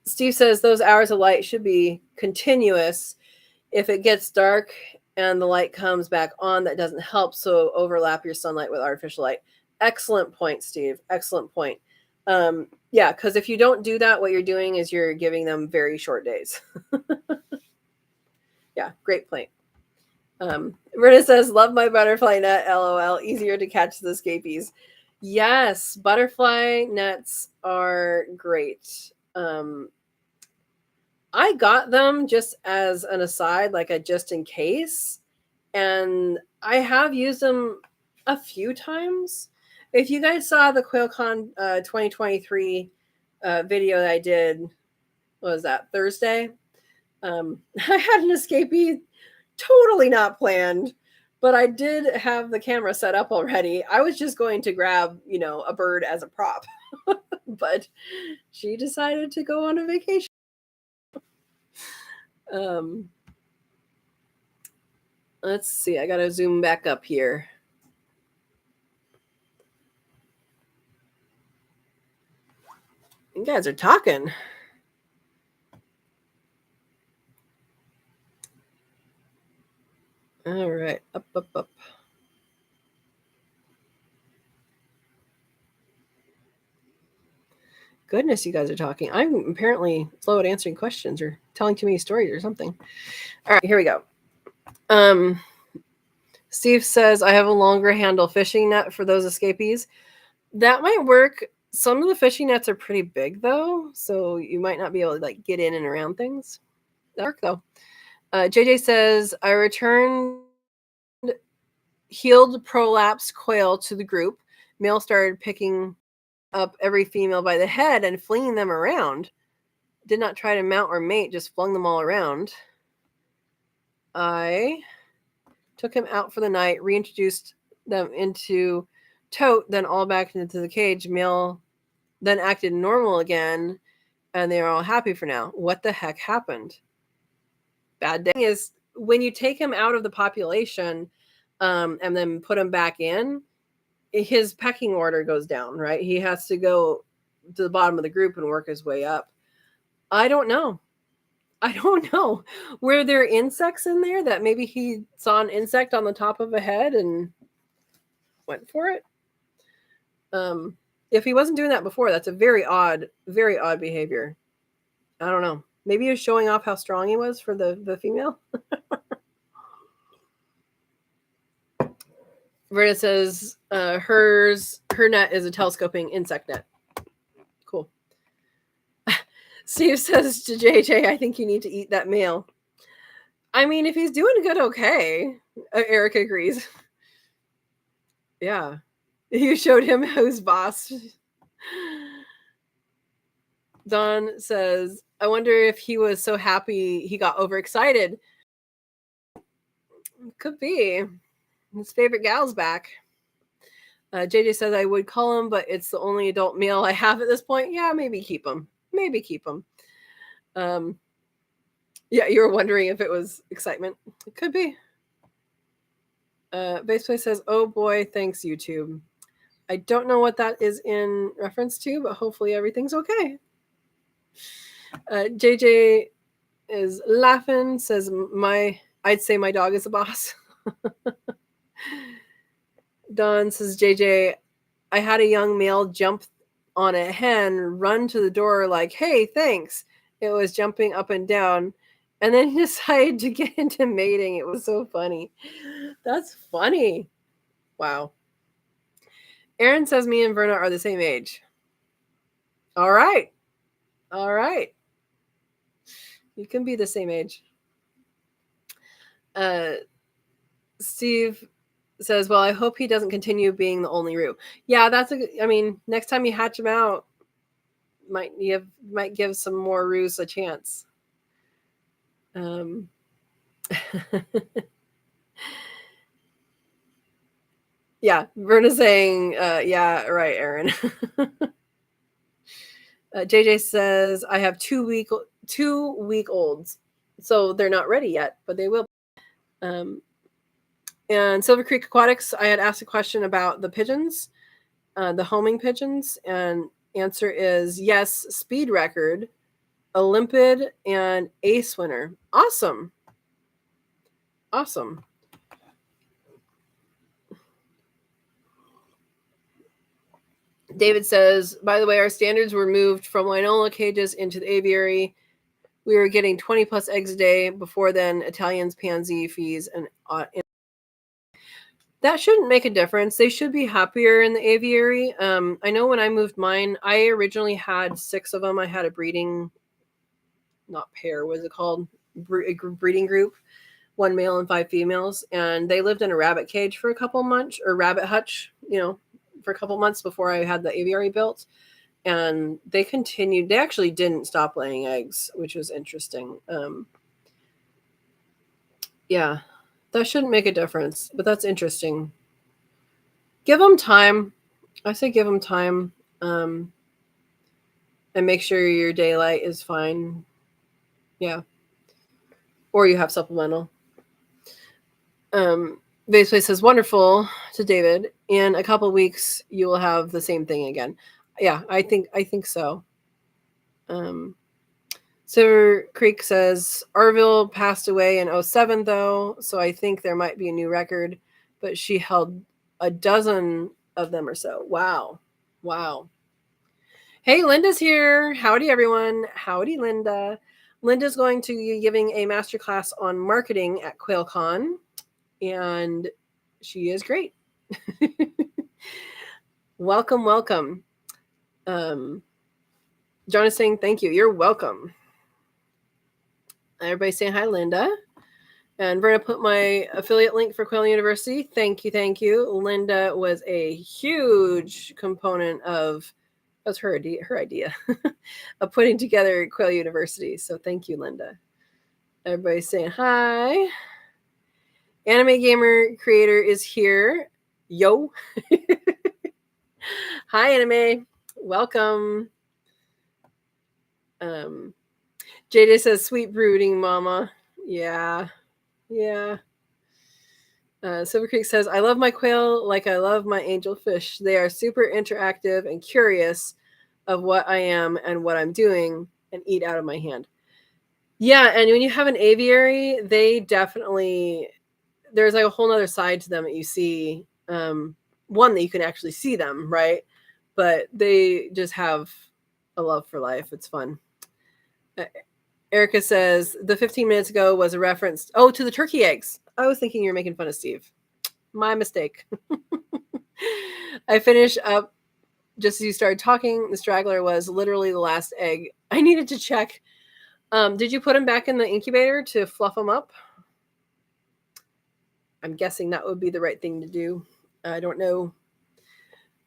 Steve says those hours of light should be continuous. If it gets dark and the light comes back on, that doesn't help. So overlap your sunlight with artificial light. Excellent point, Steve. Excellent point. Yeah, because if you don't do that, what you're doing is you're giving them very short days. Yeah, great point. Rita says, love my butterfly net, LOL. Easier to catch the scapies. Yes, butterfly nets are great. I got them just as an aside, like a just in case. And I have used them a few times. If you guys saw the QuailCon 2023 video that I did, what was that, Thursday? I had an escapee, totally not planned, but I did have the camera set up already. I was just going to grab, a bird as a prop, but she decided to go on a vacation. Let's see. I got to zoom back up here. You guys are talking. All right. Up. Goodness, you guys are talking. I'm apparently slow at answering questions or telling too many stories or something. All right, here we go. Steve says, I have a longer handle fishing net for those escapees. That might work. Some of the fishing nets are pretty big, though, so you might not be able to get in and around things. That work, though. JJ says, I returned healed prolapsed quail to the group. Male started picking up every female by the head and flinging them around. Did not try to mount or mate, just flung them all around. I took him out for the night, reintroduced them into tote, then all back into the cage. Male then acted normal again, and they are all happy for now. What the heck happened? Bad day is when you take him out of the population and then put him back in, his pecking order goes down, right? He has to go to the bottom of the group and work his way up. I don't know. Were there insects in there that maybe he saw an insect on the top of a head and went for it? If he wasn't doing that before, that's a very odd behavior. I don't know. Maybe he was showing off how strong he was for the female. Verna says her net is a telescoping insect net. Cool. Steve says to JJ, I think you need to eat that male. I mean, if he's doing good, okay. Eric agrees. Yeah. You showed him who's boss. Don says, I wonder if he was so happy he got overexcited. Could be. His favorite gal's back. JJ says, I would call him, but it's the only adult male I have at this point. Yeah, maybe keep him. Yeah, you were wondering if it was excitement. It could be. Baseplay says, oh boy, thanks, YouTube. I don't know what that is in reference to, but hopefully everything's okay. JJ is laughing, says I'd say my dog is a boss. Don says, JJ, I had a young male jump on a hen, run to the door like, hey, thanks. It was jumping up and down. And then he decided to get into mating. It was so funny. That's funny. Wow. Aaron says me and Verna are the same age. All right. All right. You can be the same age. Steve says, well, I hope he doesn't continue being the only roux. Yeah, next time you hatch him out, might give some more roux a chance. Yeah, Verna's saying, yeah, right, Aaron. JJ says, I have 2 week olds, so they're not ready yet, but they will. And Silver Creek Aquatics, I had asked a question about the pigeons, the homing pigeons, and answer is yes, speed record, Olympid, and ace winner. Awesome. David says, by the way, our standards were moved from Linola cages into the aviary. We were getting 20 plus eggs a day. Before then, Italians, pansy, fees, and that shouldn't make a difference. They should be happier in the aviary. I know when I moved mine, I originally had 6 of them. I had a breeding, not pair, what is it called? Breeding group, 1 male and 5 females. And they lived in a rabbit cage for a couple months, or rabbit hutch, for a couple months before I had the aviary built. And they continued. They actually didn't stop laying eggs, which was interesting. Yeah, that shouldn't make a difference, but that's interesting. Give them time. I say give them time, and make sure your daylight is fine. Yeah, or you have supplemental. Basically says wonderful to David. In a couple weeks, you will have the same thing again. Yeah, I think so. Silver Creek says Arville passed away in 2007, though, so I think there might be a new record, but she held a dozen of them or so. Wow. Hey, Linda's here. Howdy, everyone. Howdy, Linda. Linda's going to be giving a masterclass on marketing at QuailCon, and she is great. Welcome. John is saying thank you. You're welcome. Everybody saying hi, Linda. And Verna put my affiliate link for Quail University. Thank you. Linda was a huge component of, that was her idea of putting together Quail University. So thank you, Linda. Everybody's saying hi. Anime Gamer Creator is here. Yo. Hi, Anime. Welcome. JJ says, sweet brooding, mama. Yeah. Silver Creek says, I love my quail like I love my angel fish. They are super interactive and curious of what I am and what I'm doing and eat out of my hand. Yeah, and when you have an aviary, they definitely, there's like a whole other side to them that you see. One, that you can actually see them, right? But they just have a love for life. It's fun. Erica says, the 15 minutes ago was a reference, to the turkey eggs. I was thinking you were making fun of Steve. My mistake. I finished up just as you started talking. The straggler was literally the last egg. I needed to check. Did you put him back in the incubator to fluff him up? I'm guessing that would be the right thing to do. I don't know.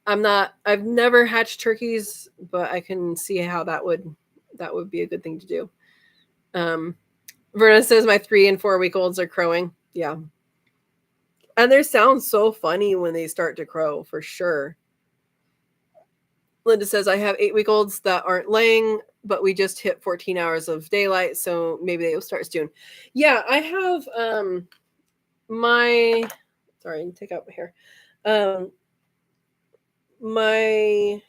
I've never hatched turkeys, but I can see how that would be a good thing to do. Verna says my 3 and 4 week olds are crowing. Yeah. And they sound so funny when they start to crow, for sure. Linda says, I have 8 week olds that aren't laying, but we just hit 14 hours of daylight, so maybe they will start soon. Yeah, I have sorry, take out my hair. my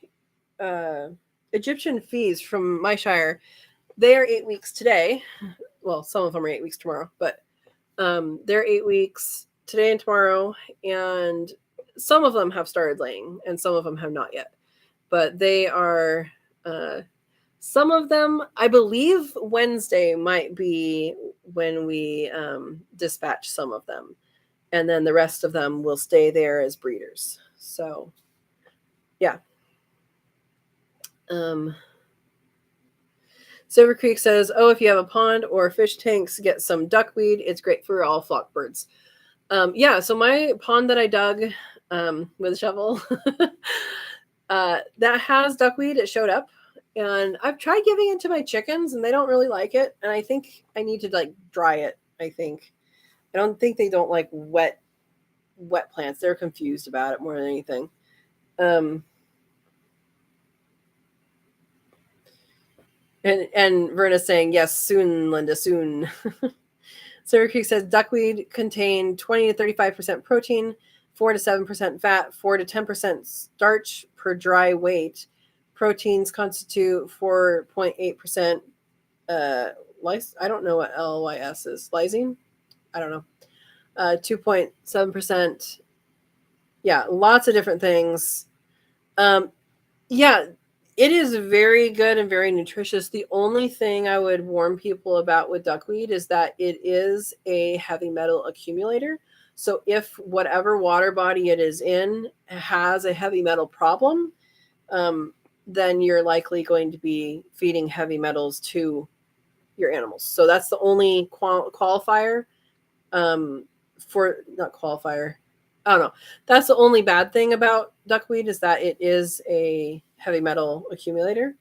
Egyptian fees from my shire, they are 8 weeks today. Well, some of them are 8 weeks tomorrow, but they're 8 weeks today and tomorrow, and some of them have started laying, and some of them have not yet. But they are, some of them, I believe Wednesday might be when we dispatch some of them, and then the rest of them will stay there as breeders. So, yeah. Silver Creek says, "Oh, if you have a pond or fish tanks, get some duckweed. It's great for all flock birds." Yeah, so my pond that I dug with a shovel, that has duckweed. It showed up, and I've tried giving it to my chickens, and they don't really like it. And I think I need to like dry it. I don't think they don't like wet plants. They're confused about it more than anything. And Verna's saying, yes, soon, Linda, soon. Silver Creek says duckweed contain 20 to 35% protein, 4 to 7% fat, 4 to 10% starch per dry weight. Proteins constitute 4.8%. I don't know what LYS is. Lysine? I don't know. 2.7%. Yeah, lots of different things. Yeah, it is very good and very nutritious. The only thing I would warn people about with duckweed is that it is a heavy metal accumulator. So if whatever water body it is in has a heavy metal problem, then you're likely going to be feeding heavy metals to your animals. So that's the only qualifier for not qualifier. I don't know. That's the only bad thing about duckweed is that it is a heavy metal accumulator.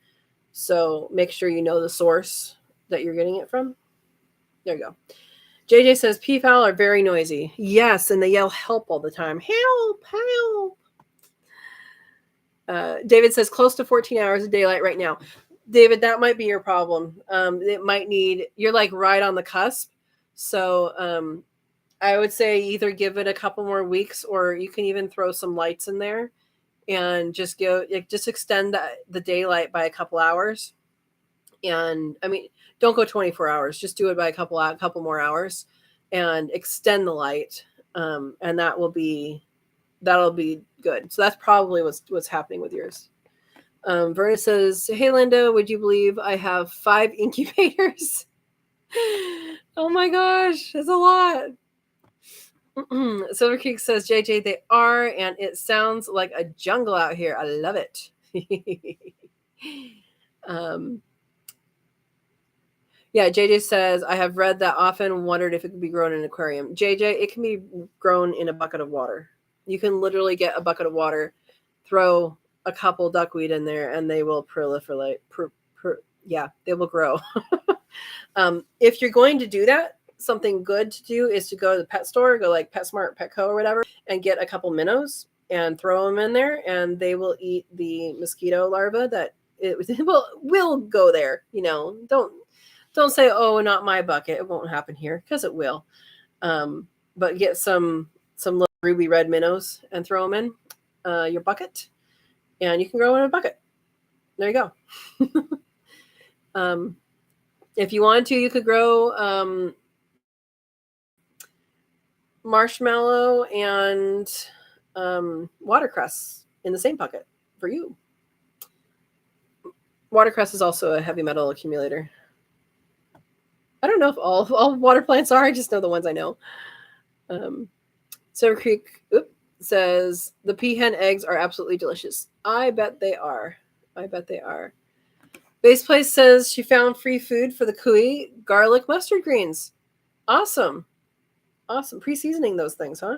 So make sure you know the source that you're getting it from. There you go. JJ says peafowl are very noisy. Yes, and they yell help all the time. Help, help. David says close to 14 hours of daylight right now. David, that might be your problem. It might need, you're like right on the cusp. So I would say either give it a couple more weeks, or you can even throw some lights in there and just extend the daylight by a couple hours. And I mean, don't go 24 hours, just do it by a couple more hours and extend the light. And that'll be good. So that's probably what's happening with yours. Verna says, "Hey Linda, would you believe I have 5 incubators?" Oh my gosh, that's a lot. Silver Creek says, JJ, they are, and it sounds like a jungle out here. I love it. Yeah, JJ says, I have read that often, wondered if it could be grown in an aquarium. JJ, it can be grown in a bucket of water. You can literally get a bucket of water, throw a couple duckweed in there, and they will proliferate. Yeah, they will grow. If you're going to do that, something good to do is to go to the pet store, go like PetSmart, Petco, or whatever, and get a couple minnows and throw them in there, and they will eat the mosquito larvae that it will go there. You know, don't say, oh, not my bucket. It won't happen here, because it will. But get some little ruby red minnows and throw them in your bucket, and you can grow in a bucket. There you go. If you wanted to, you could grow marshmallow and watercress in the same bucket for you. Watercress is also a heavy metal accumulator. I don't know if all water plants are. I just know the ones I know. Silver Creek says the peahen eggs are absolutely delicious. I bet they are. Base Place says she found free food for the cuy, garlic mustard greens. Awesome. Pre-seasoning those things, huh?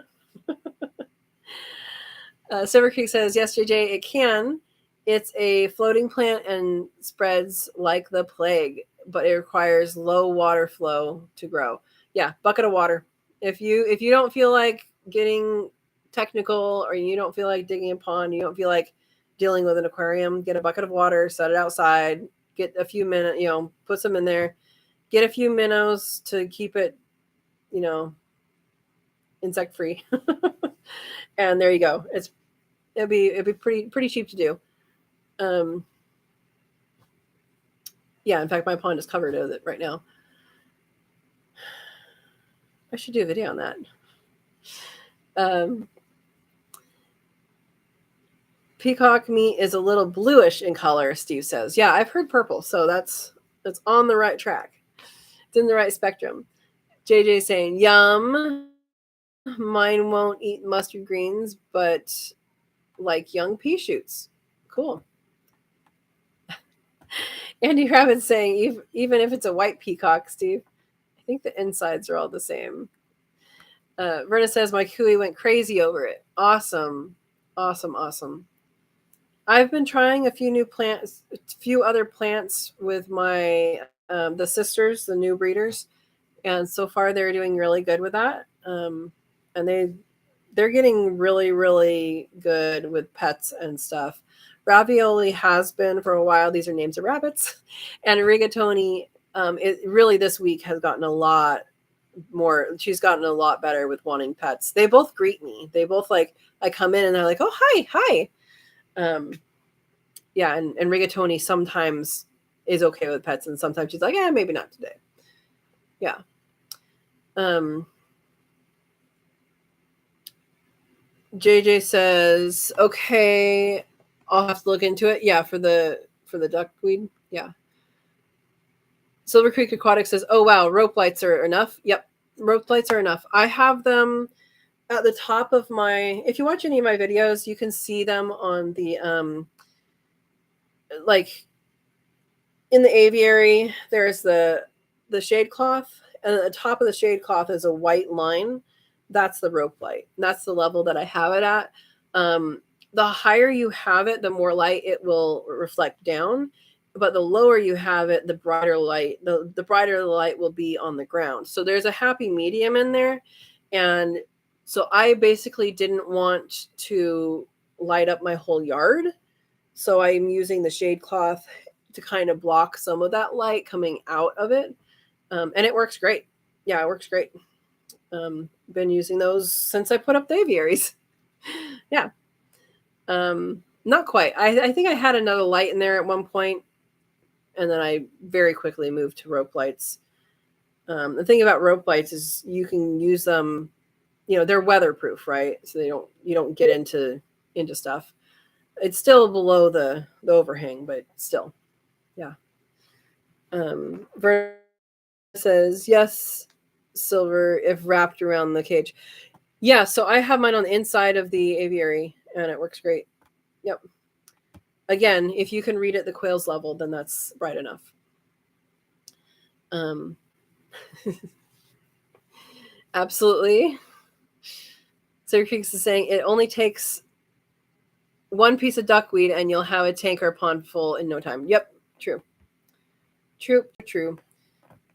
Silver Creek says, yes, JJ, it can. It's a floating plant and spreads like the plague, but it requires low water flow to grow. Yeah, bucket of water. If you don't feel like getting technical, or you don't feel like digging a pond, you don't feel like dealing with an aquarium, get a bucket of water, set it outside, get a few minutes, put some in there, get a few minnows to keep it, insect free. And there you go. It'd be pretty cheap to do. Yeah, in fact, my pond is covered with it right now. I should do a video on that. Peacock meat is a little bluish in color, Steve says. Yeah, I've heard purple, so that's on the right track. It's in the right spectrum. JJ saying, yum. Mine won't eat mustard greens, but like young pea shoots. Cool. Andy Rabbit saying, even if it's a white peacock, Steve, I think the insides are all the same. Verna says, my Kui went crazy over it. Awesome. I've been trying a few other plants with my the sisters, the new breeders, and so far they're doing really good with that. And they're getting really, really good with pets and stuff. Ravioli has been for a while. These are names of rabbits, and rigatoni. It really this week has gotten a lot more. She's gotten a lot better with wanting pets. They both greet me. They both I come in and they're like, "Oh, hi." Yeah, and rigatoni sometimes is okay with pets, and sometimes she's like, "Yeah, maybe not today." Yeah. JJ says, "Okay, I'll have to look into it." Yeah, for the duckweed. Yeah. Silver Creek Aquatic says, "Oh wow, rope lights are enough." Yep, rope lights are enough. I have them at the top of my. If you watch any of my videos, you can see them on the like in the aviary. There's the shade cloth, and at the top of the shade cloth is a white line. That's the rope light. That's the level that I have it at. The higher you have it, the more light it will reflect down. But the lower you have it, the brighter light. The brighter the light will be on the ground. So there's a happy medium in there. And so I basically didn't want to light up my whole yard. So I'm using the shade cloth to kind of block some of that light coming out of it. And it works great. Yeah, it works great. Been using those since I put up the aviaries. Yeah. Not quite. I think I had another light in there at one point, and then I very quickly moved to rope lights. The thing about rope lights is you can use them, they're weatherproof, right? So you don't get into stuff. It's still below the overhang, but still. Yeah. Verna says, yes, silver if wrapped around the cage. Yeah, so I have mine on the inside of the aviary, and it works great. Yep. Again, if you can read at the quail's level, then that's bright enough. Absolutely. Syracuse is saying it only takes one piece of duckweed and you'll have a tank or pond full in no time. Yep, true.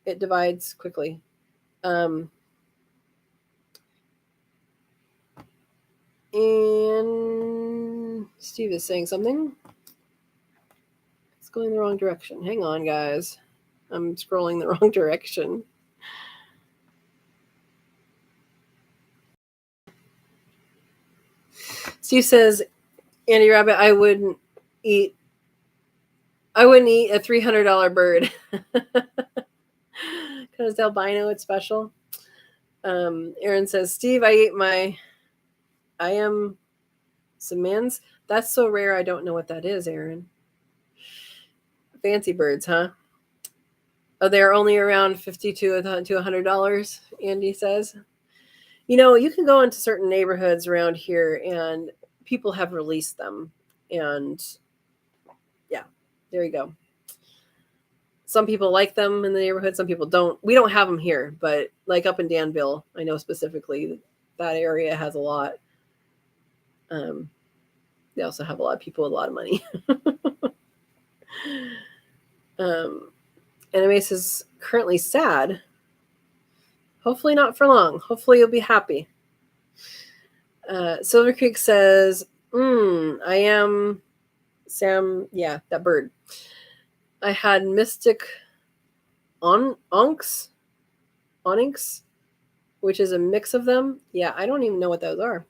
It divides quickly. And Steve is saying something. It's going the wrong direction. Hang on, guys. I'm scrolling the wrong direction. Steve says, Andy Rabbit, I wouldn't eat a $300 bird because albino it's special. Aaron says, Steve, I am Samans. That's so rare. I don't know what that is, Aaron. Fancy birds, huh? Oh, they're only around $50 to $100. Andy says. You can go into certain neighborhoods around here, and people have released them, and yeah, there you go. Some people like them in the neighborhood. Some people don't. We don't have them here, but like up in Danville, I know specifically that area has a lot. They also have a lot of people with a lot of money. Animace is currently sad. Hopefully not for long. Hopefully you'll be happy. Silver Creek says, I am Sam. Yeah, that bird. I had mystic onyx, which is a mix of them. Yeah, I don't even know what those are.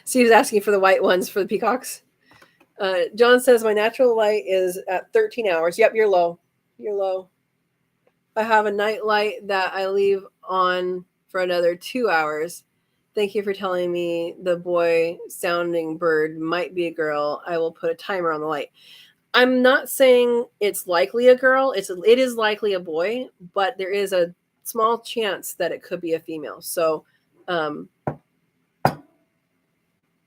Steve's asking for the white ones for the peacocks. John says my natural light is at 13 hours. Yep, you're low. You're low. I have a night light that I leave on for another 2 hours. Thank you for telling me the boy sounding bird might be a girl. I will put a timer on the light. I'm not saying it's likely a girl. It is likely a boy, but there is a small chance that it could be a female. So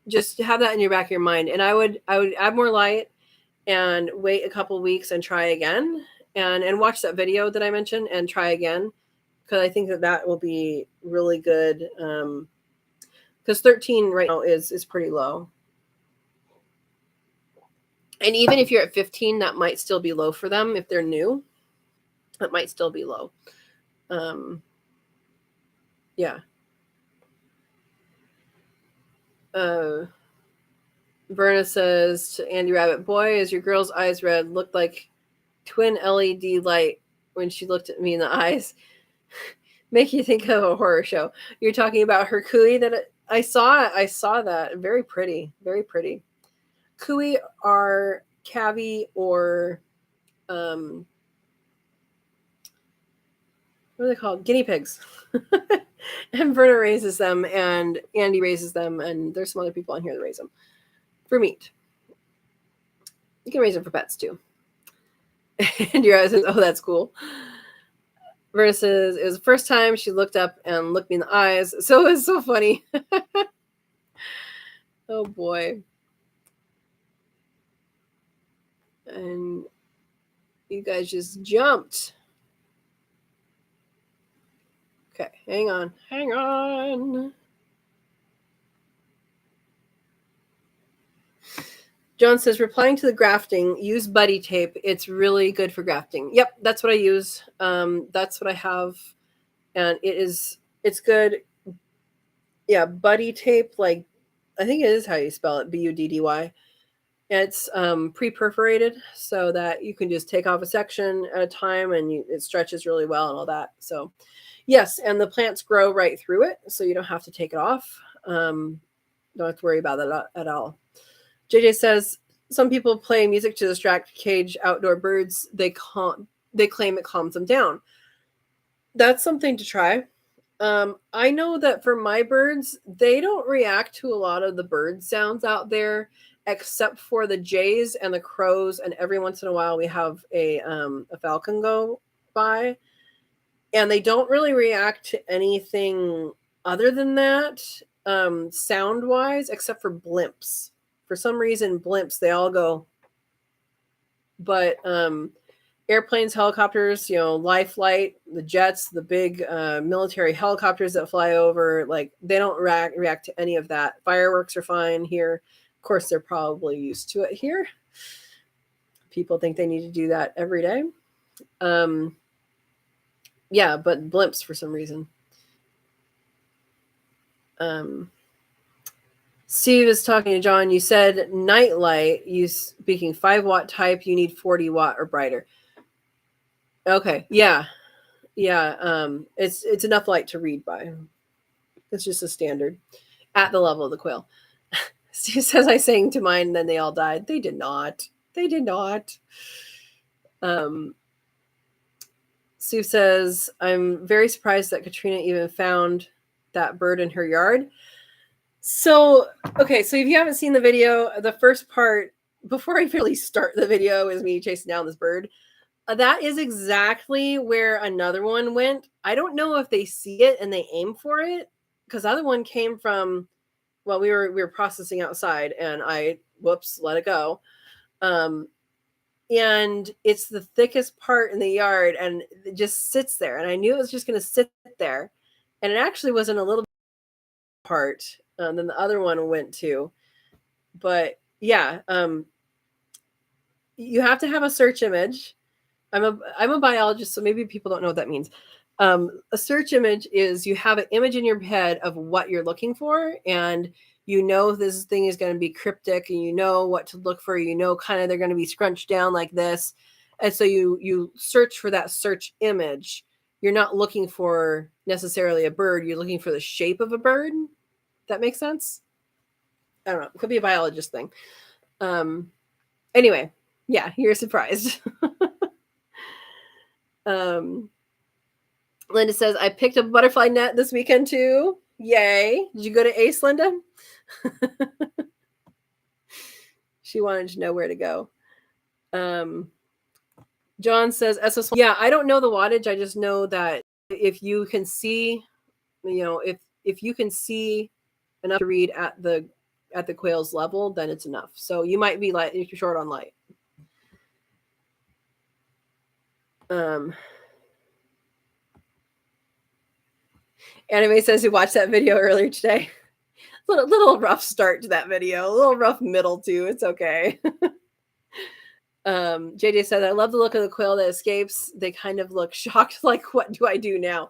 just have that in your back of your mind. And I would add more light and wait a couple weeks and try again, and watch that video that I mentioned and try again, because I think that will be really good. Because 13 right now is pretty low. And even if you're at 15, that might still be low for them. If they're new, it might still be low. Yeah. Verna says to Andy Rabbit, boy, is your girl's eyes red. Looked like twin LED light when she looked at me in the eyes. Make you think of a horror show. You're talking about her cooey that I saw that. Very pretty. Very pretty. Cooey are cavi or what are they called? Guinea pigs. And Verna raises them, and Andy raises them, and there's some other people on here that raise them for meat. You can raise them for pets too. And your eyes says, oh, that's cool. Verna says, it was the first time she looked up and looked me in the eyes. So it was so funny. Oh, boy. And you guys just jumped. Okay, hang on. Hang on. John says, replying to the grafting, use buddy tape. It's really good for grafting. Yep, that's what I use. That's what I have. And it's good. Yeah, buddy tape, like, I think it is how you spell it, Buddy. It's pre-perforated so that you can just take off a section at a time, and it stretches really well and all that. So, yes, and the plants grow right through it, so you don't have to take it off. Don't have to worry about that at all. JJ says, some people play music to distract cage outdoor birds. They claim it calms them down. That's something to try. I know that for my birds, they don't react to a lot of the bird sounds out there, except for the jays and the crows. And every once in a while, we have a falcon go by, and they don't really react to anything other than that, sound wise, except for blimps. For some reason, blimps, they all go. But airplanes, helicopters, life flight, the jets, the big military helicopters that fly over, like, they don't react to any of that. Fireworks are fine here. Of course, they're probably used to it here. People think they need to do that every day. Yeah, but blimps for some reason. Steve is talking to John. You said night light. You speaking 5-watt type. You need 40-watt or brighter. Okay. Yeah. It's enough light to read by. It's just a standard at the level of the quail. Steve says I sang to mine, and then they all died. They did not. Steve says, I'm very surprised that Katrina even found that bird in her yard. So, okay, so if you haven't seen the video, the first part, before I really start the video, is me chasing down this bird. That is exactly where another one went. I don't know if they see it and they aim for it, because the other one came from, well, we were processing outside, and I, let it go. And it's the thickest part in the yard, and it just sits there. And I knew it was just going to sit there. And it actually wasn't a little part. Then the other one went to. But yeah, you have to have a search image. I'm a biologist, so maybe people don't know what that means. A search image is you have an image in your head of what you're looking for, and this thing is going to be cryptic, and you know what to look for. Kind of they're going to be scrunched down like this, and so you search for that search image. You're not looking for necessarily a bird. You're looking for the shape of a bird. That makes sense? I don't know. It could be a biologist thing. Anyway, yeah, you're surprised. Linda says, I picked up a butterfly net this weekend too. Yay. Did you go to Ace, Linda? She wanted to know where to go. John says, SOS. Yeah, I don't know the wattage. I just know that if you can see, if you can see enough to read at the quail's level, then it's enough. So you might be like, if you're short on light. Anime says he watched that video earlier today. Little rough start to that video, a little rough middle too. It's okay. JJ said, I love the look of the quail that escapes. They kind of look shocked, like, what do I do now?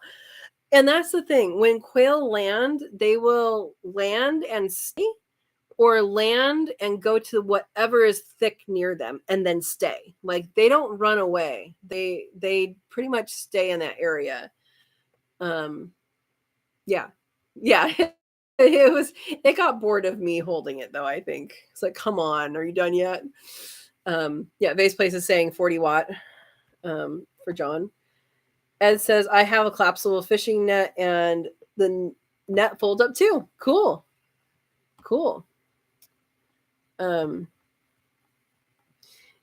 And that's the thing. When quail land, they will land and stay, or land and go to whatever is thick near them and then stay. Like, they don't run away. They pretty much stay in that area. Yeah. It got bored of me holding it though, I think. It's like, come on, are you done yet? Vase Place is saying 40 watt for John. Ed says, I have a collapsible fishing net and the net folds up too. Cool.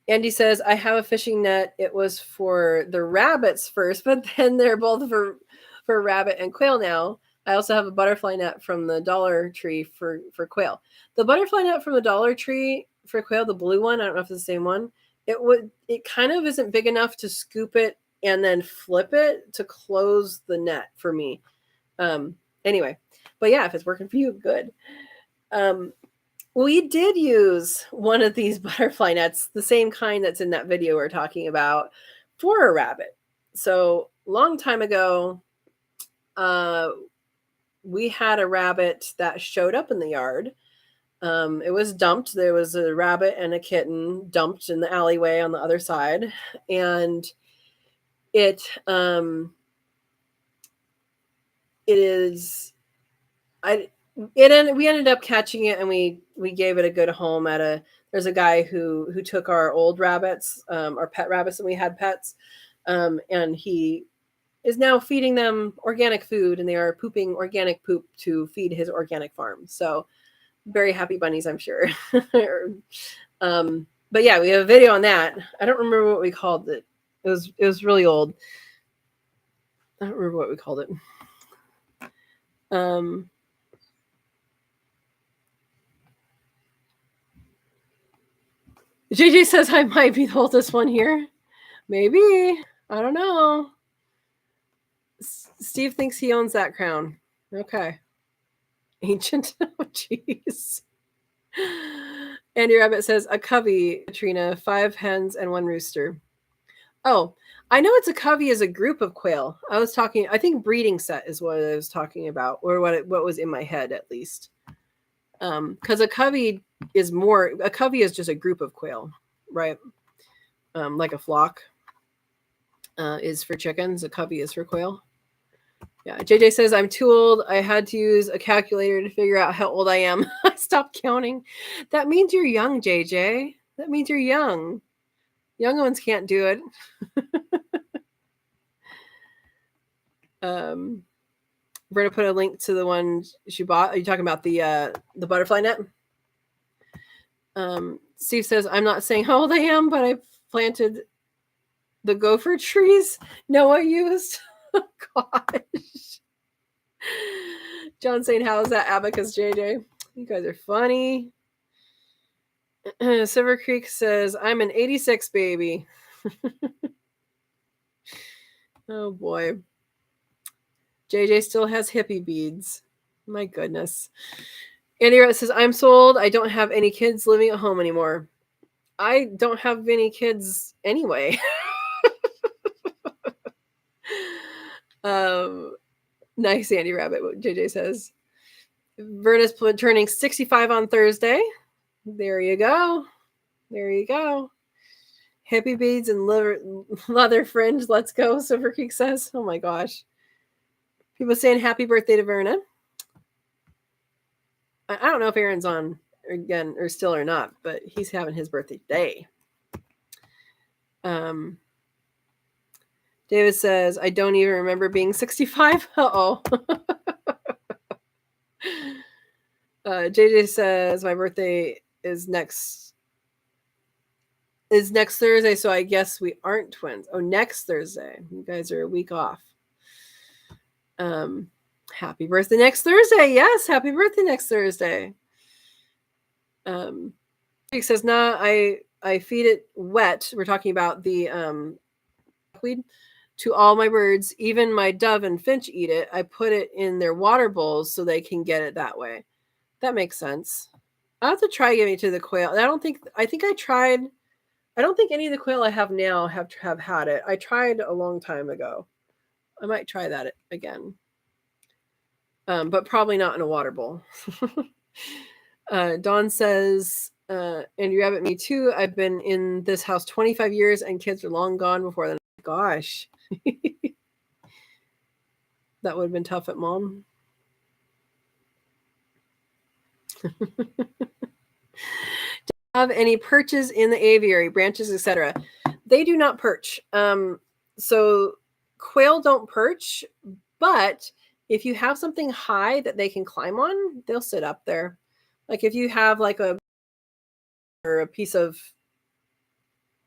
Andy says, I have a fishing net. It was for the rabbits first, but then they're both for rabbit and quail now. I also have a butterfly net from the Dollar Tree for quail. The butterfly net from the Dollar Tree for quail, the blue one, I don't know if it's the same one. It kind of isn't big enough to scoop it and then flip it to close the net for me. Anyway, but yeah, if it's working for you, good. We did use one of these butterfly nets, the same kind that's in that video we're talking about, for a rabbit. So long time ago, we had a rabbit that showed up in the yard. It was dumped. There was a rabbit and a kitten dumped in the alleyway on the other side. And we ended up catching it, and we gave it a good home there's a guy who took our old rabbits, our pet rabbits, and we had pets. And he is now feeding them organic food, and they are pooping organic poop to feed his organic farm. So very happy bunnies, I'm sure. But yeah, we have a video on that. I don't remember what we called it. It was really old. I don't remember what we called it. JJ says I might be the oldest one here. Maybe. I don't know. Steve thinks he owns that crown. Okay. Ancient. Oh, jeez. Andy Rabbit says a covey, Katrina, 5 hens and 1 rooster. Oh, I know it's a covey is a group of quail. I think breeding set is what I was talking about, or what was in my head at least. Because a covey is just a group of quail, right? Like a flock is for chickens. A covey is for quail. Yeah, JJ says, I'm too old. I had to use a calculator to figure out how old I am. I stopped counting. That means you're young, JJ. That means you're young. Young ones can't do it. We're going to put a link to the one she bought. Are you talking about the butterfly net? Steve says, I'm not saying how old I am, but I planted the gopher trees Noah used. Oh, gosh. John saying, how is that abacus, JJ? You guys are funny. Silver Creek says, I'm an 86 baby. Oh, boy. JJ still has hippie beads. My goodness. Andy Rett says, I'm sold. I don't have any kids living at home anymore. I don't have any kids anyway. Nice, Andy Rabbit, what JJ says. Verna's turning 65 on Thursday. There you go. Hippie beads and leather fringe. Let's go, Silver Creek says. Oh my gosh. People saying happy birthday to Verna. I don't know if Aaron's on. again, or still or not, but he's having his birthday today. David says, I don't even remember being 65. Uh-oh. JJ says, my birthday is next Thursday, so I guess we aren't twins. Oh, next Thursday. You guys are a week off. Happy birthday next Thursday. Yes, happy birthday next Thursday. He says, nah, I feed it wet. We're talking about the weed to all my birds. Even my dove and finch eat it. I put it in their water bowls so they can get it that way. That makes sense. I'll have to try giving it to the quail. I don't think any of the quail I have now have had it. I tried a long time ago. I might try that again. But probably not in a water bowl. Dawn says, Andrew Abbott, me too. I've been in this house 25 years and kids are long gone before then. Gosh. That would have been tough at mom. Have any perches in the aviary, branches, etc.? They do not perch. So quail don't perch, but if you have something high that they can climb on, they'll sit up there. Like if you have like a piece of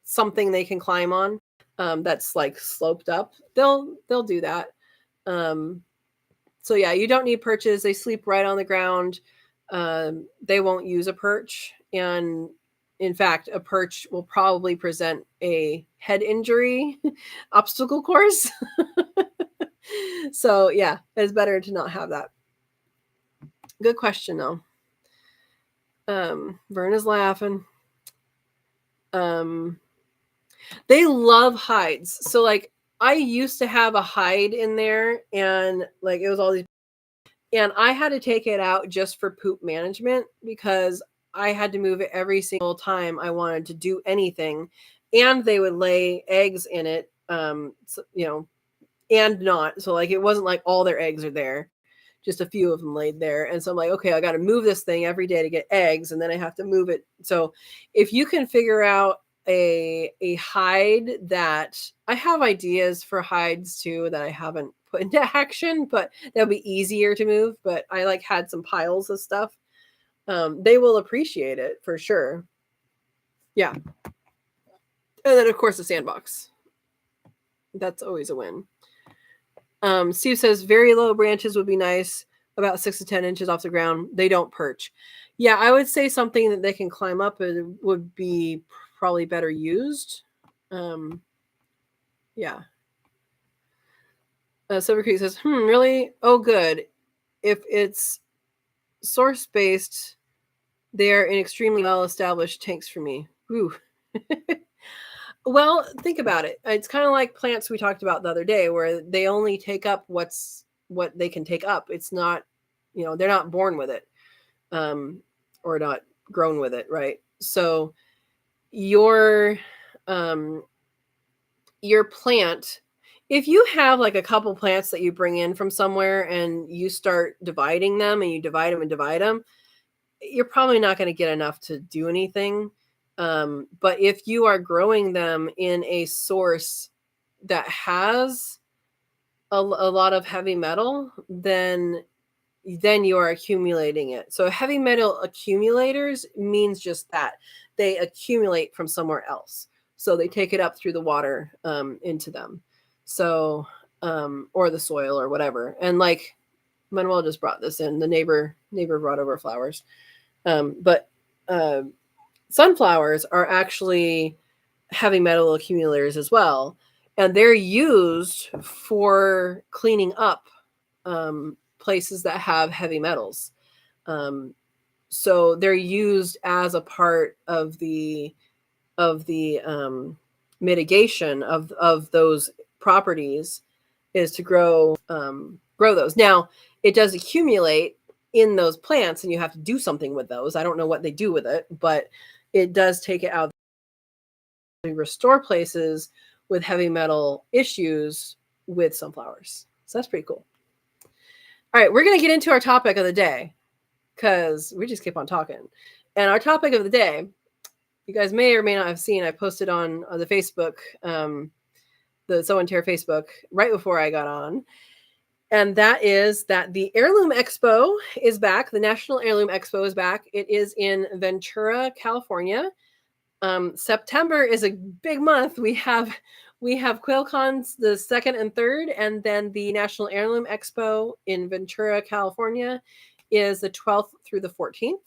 something they can climb on, that's like sloped up, they'll do that. So yeah, you don't need perches. They sleep right on the ground. They won't use a perch, and in fact, a perch will probably present a head injury obstacle course. So yeah, it's better to not have that. Good question though. Verna's laughing. They love hides. So like I used to have a hide in there, and like it was all these, and I had to take it out just for poop management because I had to move it every single time I wanted to do anything, and they would lay eggs in it, so, and not. So like it wasn't like all their eggs are there, just a few of them laid there. And so I'm like, okay, I got to move this thing every day to get eggs, and then I have to move it. So if you can figure out a hide that, I have ideas for hides too that I haven't put into action, but that'll be easier to move. But I like had some piles of stuff. They will appreciate it for sure. Yeah. And then of course the sandbox. That's always a win. Steve says very low branches would be nice, about 6 to 10 inches off the ground. They don't perch. Yeah, I would say something that they can climb up would be probably better used. Yeah. Silver Creek says, really? Oh, good. If it's source-based, they're in extremely well-established tanks for me. Ooh. Well, think about it. It's kind of like plants we talked about the other day, where they only take up what they can take up. It's not, they're not born with it, or not grown with it, right? So your plant, if you have like a couple plants that you bring in from somewhere and you start dividing them, and you divide them, you're probably not going to get enough to do anything. But if you are growing them in a source that has a lot of heavy metal, then you are accumulating it. So heavy metal accumulators means just that. They accumulate from somewhere else. So they take it up through the water into them. So, or the soil or whatever. And like Manuel just brought this in, the neighbor brought over flowers. But sunflowers are actually heavy metal accumulators as well. And they're used for cleaning up places that have heavy metals. So they're used as a part of the mitigation of those properties, is to grow those. Now, it does accumulate in those plants, and you have to do something with those. I don't know what they do with it, but it does take it out. We restore places with heavy metal issues with sunflowers. So that's pretty cool. All right, we're going to get into our topic of the day, because we just keep on talking. And our topic of the day, you guys may or may not have seen, I posted on the Facebook, the Sow and Tare Facebook, right before I got on. And that is that the Heirloom Expo is back. The National Heirloom Expo is back. It is in Ventura, California. September is a big month. We have QuailCons the 2nd and 3rd, and then the National Heirloom Expo in Ventura, California is the 12th through the 14th.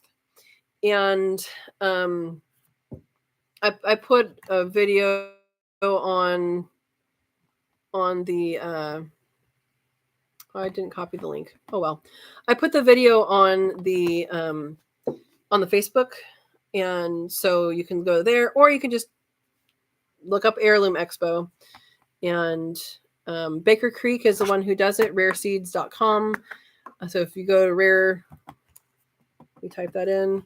And I put a video on the I didn't copy the link. Oh well. I put the video on the Facebook, and so you can go there, or you can just look up Heirloom Expo. And Baker Creek is the one who does it, rareseeds.com. So if you go to you type that in,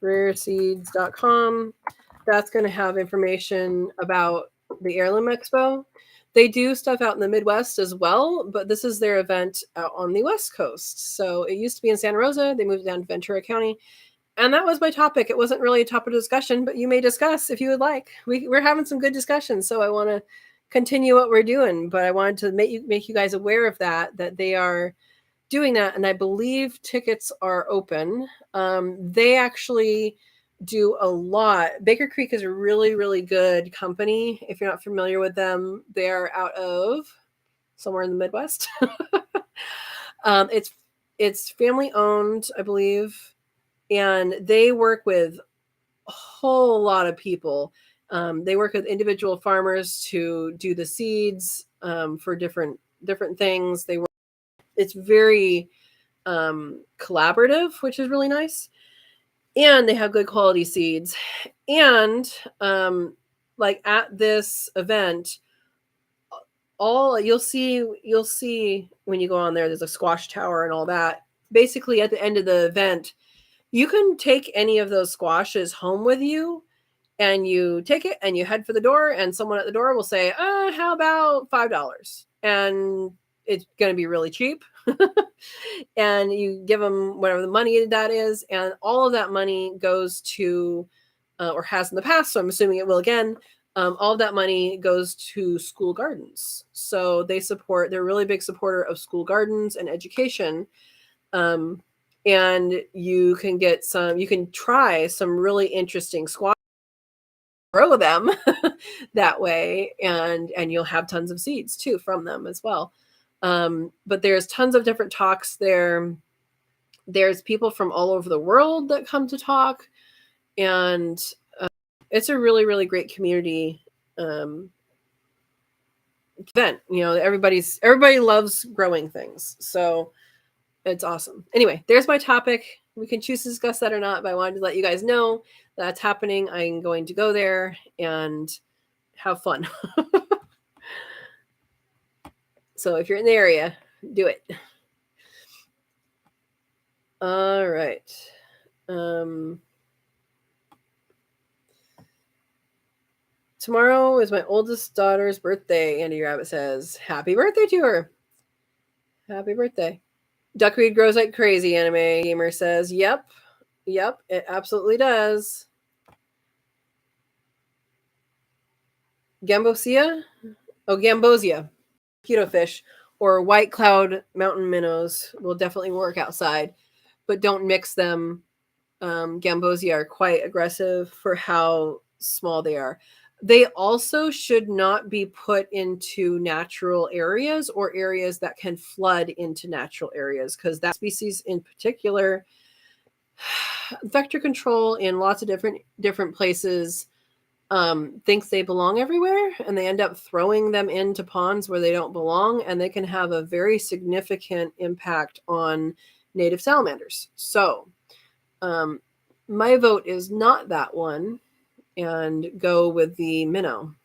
rareseeds.com, that's going to have information about the Heirloom Expo. They do stuff out in the Midwest as well, but this is their event out on the West Coast. So it used to be in Santa Rosa. They moved down to Ventura County. And that was my topic. It wasn't really a topic of discussion, but you may discuss if you would like. We're having some good discussions, so I want to continue what we're doing. But I wanted to make you guys aware of that they are doing that. And I believe tickets are open. They actually do a lot. Baker Creek is a really, really good company. If you're not familiar with them, they're out of somewhere in the Midwest. It's family owned, I believe, and they work with a whole lot of people. They work with individual farmers to do the seeds for different things. It's very collaborative, which is really nice. And they have good quality seeds. And like at this event, you'll see when you go on there's a squash tower and all that. Basically, at the end of the event, you can take any of those squashes home with you, and you take it and you head for the door, and someone at the door will say, how about $5? And it's going to be really cheap. And you give them whatever the money that is, and all of that money goes to, or has in the past, so I'm assuming it will again, all of that money goes to school gardens. So they're a really big supporter of school gardens and education. And you can try some really interesting squash, grow them that way, and you'll have tons of seeds too from them as well. But there's tons of different talks there. There's people from all over the world that come to talk, and it's a really, really great community event. Everybody loves growing things, so it's awesome. Anyway, there's my topic. We can choose to discuss that or not, but I wanted to let you guys know that's happening. I'm going to go there and have fun. So if you're in the area, do it. All right. Tomorrow is my oldest daughter's birthday, Andy Rabbit says. Happy birthday to her. Happy birthday. Duckweed grows like crazy, Anime Gamer says. Yep, it absolutely does. Gambosia? Oh, Gambosia. Mosquito fish or white cloud mountain minnows will definitely work outside, but don't mix them. Gambosia are quite aggressive for how small they are. They also should not be put into natural areas or areas that can flood into natural areas, because that species in particular, vector control in lots of different places thinks they belong everywhere, and they end up throwing them into ponds where they don't belong, and they can have a very significant impact on native salamanders. So my vote is not that one, and go with the minnow.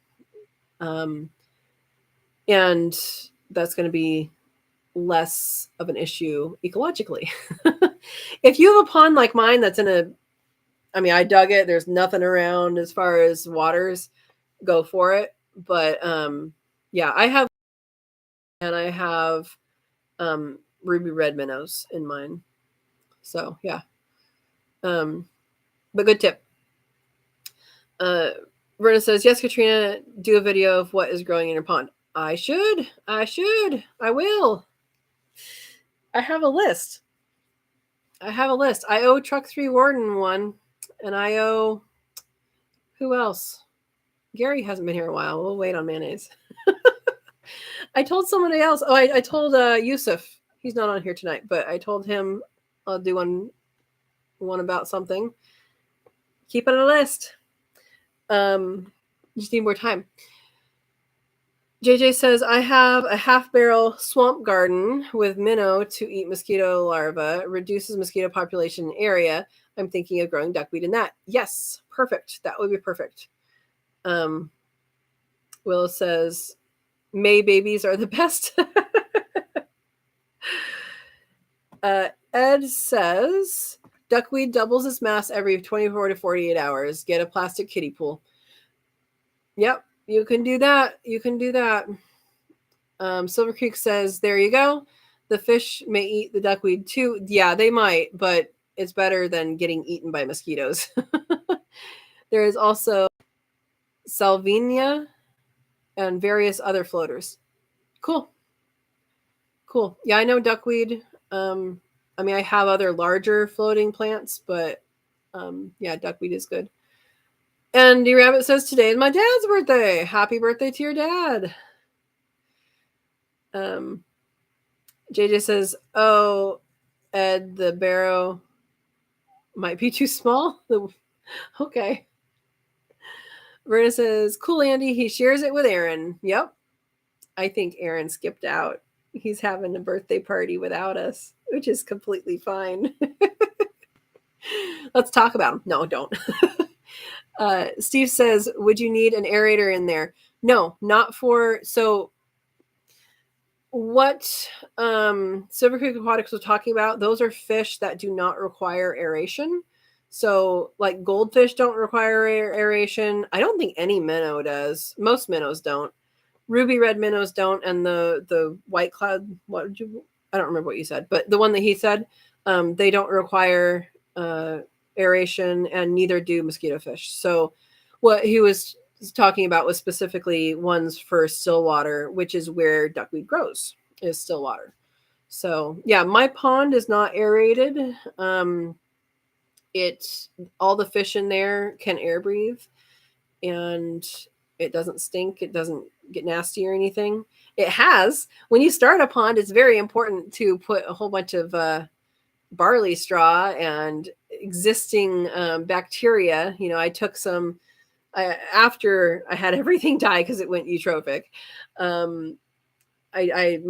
And that's going to be less of an issue ecologically. If you have a pond like mine that's I dug it, there's nothing around as far as waters, go for it. But yeah, I have ruby red minnows in mine. So yeah. But good tip. Verna says, yes, Katrina, do a video of what is growing in your pond. I should. I will. I have a list. I owe Truck 3 Warden one, and I owe... Who else? Gary hasn't been here a while. We'll wait on mayonnaise. I told somebody else. Oh, I told Yusuf. He's not on here tonight, but I told him I'll do one about something. Keep it on a list. Just need more time. JJ says, I have a half-barrel swamp garden with minnow to eat mosquito larvae. Reduces mosquito population area. I'm thinking of growing duckweed in that. Yes, perfect. That would be perfect. Willow says, May babies are the best. Ed says, duckweed doubles its mass every 24 to 48 hours. Get a plastic kiddie pool. Yep, you can do that. Silver Creek says, there you go. The fish may eat the duckweed too. Yeah, they might, but it's better than getting eaten by mosquitoes. There is also salvinia and various other floaters. Cool. Yeah, I know duckweed. I have other larger floating plants, but yeah, duckweed is good. And D Rabbit says, today is my dad's birthday. Happy birthday to your dad. JJ says, oh, Ed, the barrow might be too small. Okay. Verna says, cool, Andy. He shares it with Aaron. Yep. I think Aaron skipped out. He's having a birthday party without us, which is completely fine. Let's talk about him. No, don't. Steve says, would you need an aerator in there? No, not for... So what Silver Creek Aquatics was talking about, those are fish that do not require aeration. So like goldfish don't require aeration. I don't think any minnow does. Most minnows don't. Ruby red minnows don't, and the white cloud, I don't remember what you said, but the one that he said, they don't require aeration, and neither do mosquito fish. So what he was talking about was specifically ones for still water, which is where duckweed grows, is still water. So yeah, my pond is not aerated. All the fish in there can air breathe, and it doesn't stink. It doesn't get nasty or anything. It has, when you start a pond, it's very important to put a whole bunch of barley straw and existing bacteria. I took some after I had everything die because it went eutrophic. My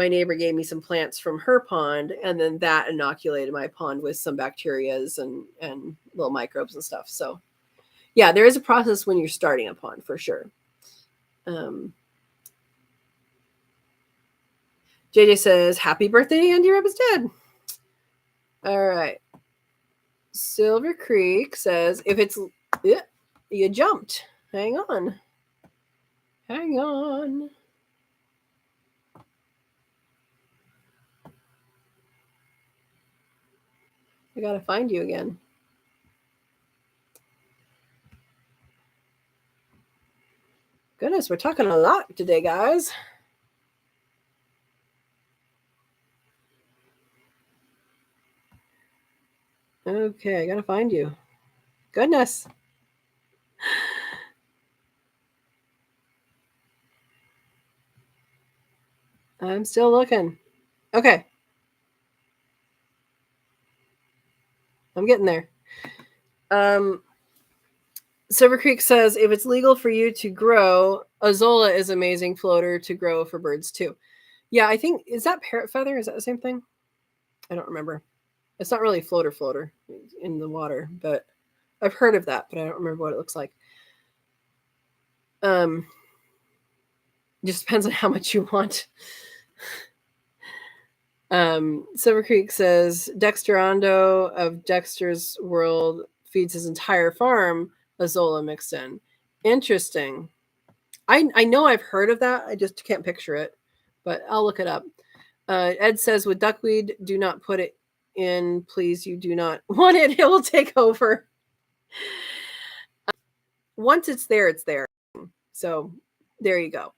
neighbor gave me some plants from her pond, and then that inoculated my pond with some bacterias and little microbes and stuff. So yeah, there is a process when you're starting a pond for sure. JJ says, happy birthday, Andy Reb is dead. All right. Silver Creek says, if it's... you jumped. Hang on. I gotta find you again. Goodness, we're talking a lot today, guys. Okay, I gotta find you. Goodness. I'm still looking. Okay. I'm getting there. Silver Creek says, if it's legal for you to grow, Azolla is amazing floater to grow for birds too. Yeah, I think, is that parrot feather? Is that the same thing? I don't remember. It's not really floater in the water, but I've heard of that, but I don't remember what it looks like. Just depends on how much you want. Silver Creek says, Dexter Ondo of Dexter's World feeds his entire farm Azolla mixed in. Interesting. I know I've heard of that. I just can't picture it, but I'll look it up. Ed says, with duckweed, do not put it in, please. You do not want it. It will take over. Once it's there, it's there. So there you go.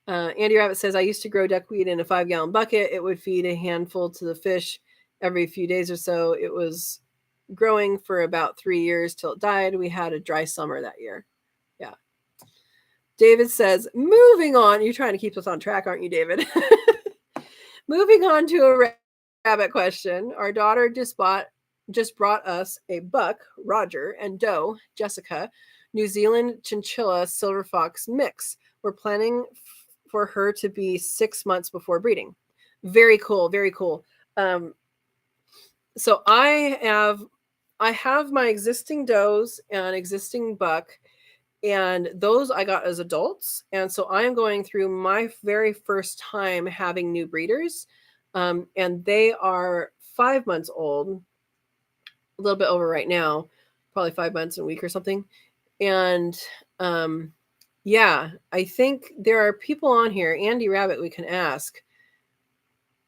Andy Rabbit says, I used to grow duckweed in a 5-gallon bucket. It would feed a handful to the fish every few days or so. It was growing for about 3 years till it died. We had a dry summer that year. Yeah. David says, moving on. You're trying to keep us on track, aren't you, David? Moving on to a rabbit question. Our daughter just brought us a buck, Roger, and doe, Jessica, New Zealand chinchilla silver fox mix. We're planning for her to be 6 months before breeding. Very cool. Very cool. So I have my existing does and existing buck, and those I got as adults. And so I am going through my very first time having new breeders. And they are 5 months old, a little bit over right now, probably 5 months and a week or something. And yeah, I think there are people on here, Andy Rabbit, we can ask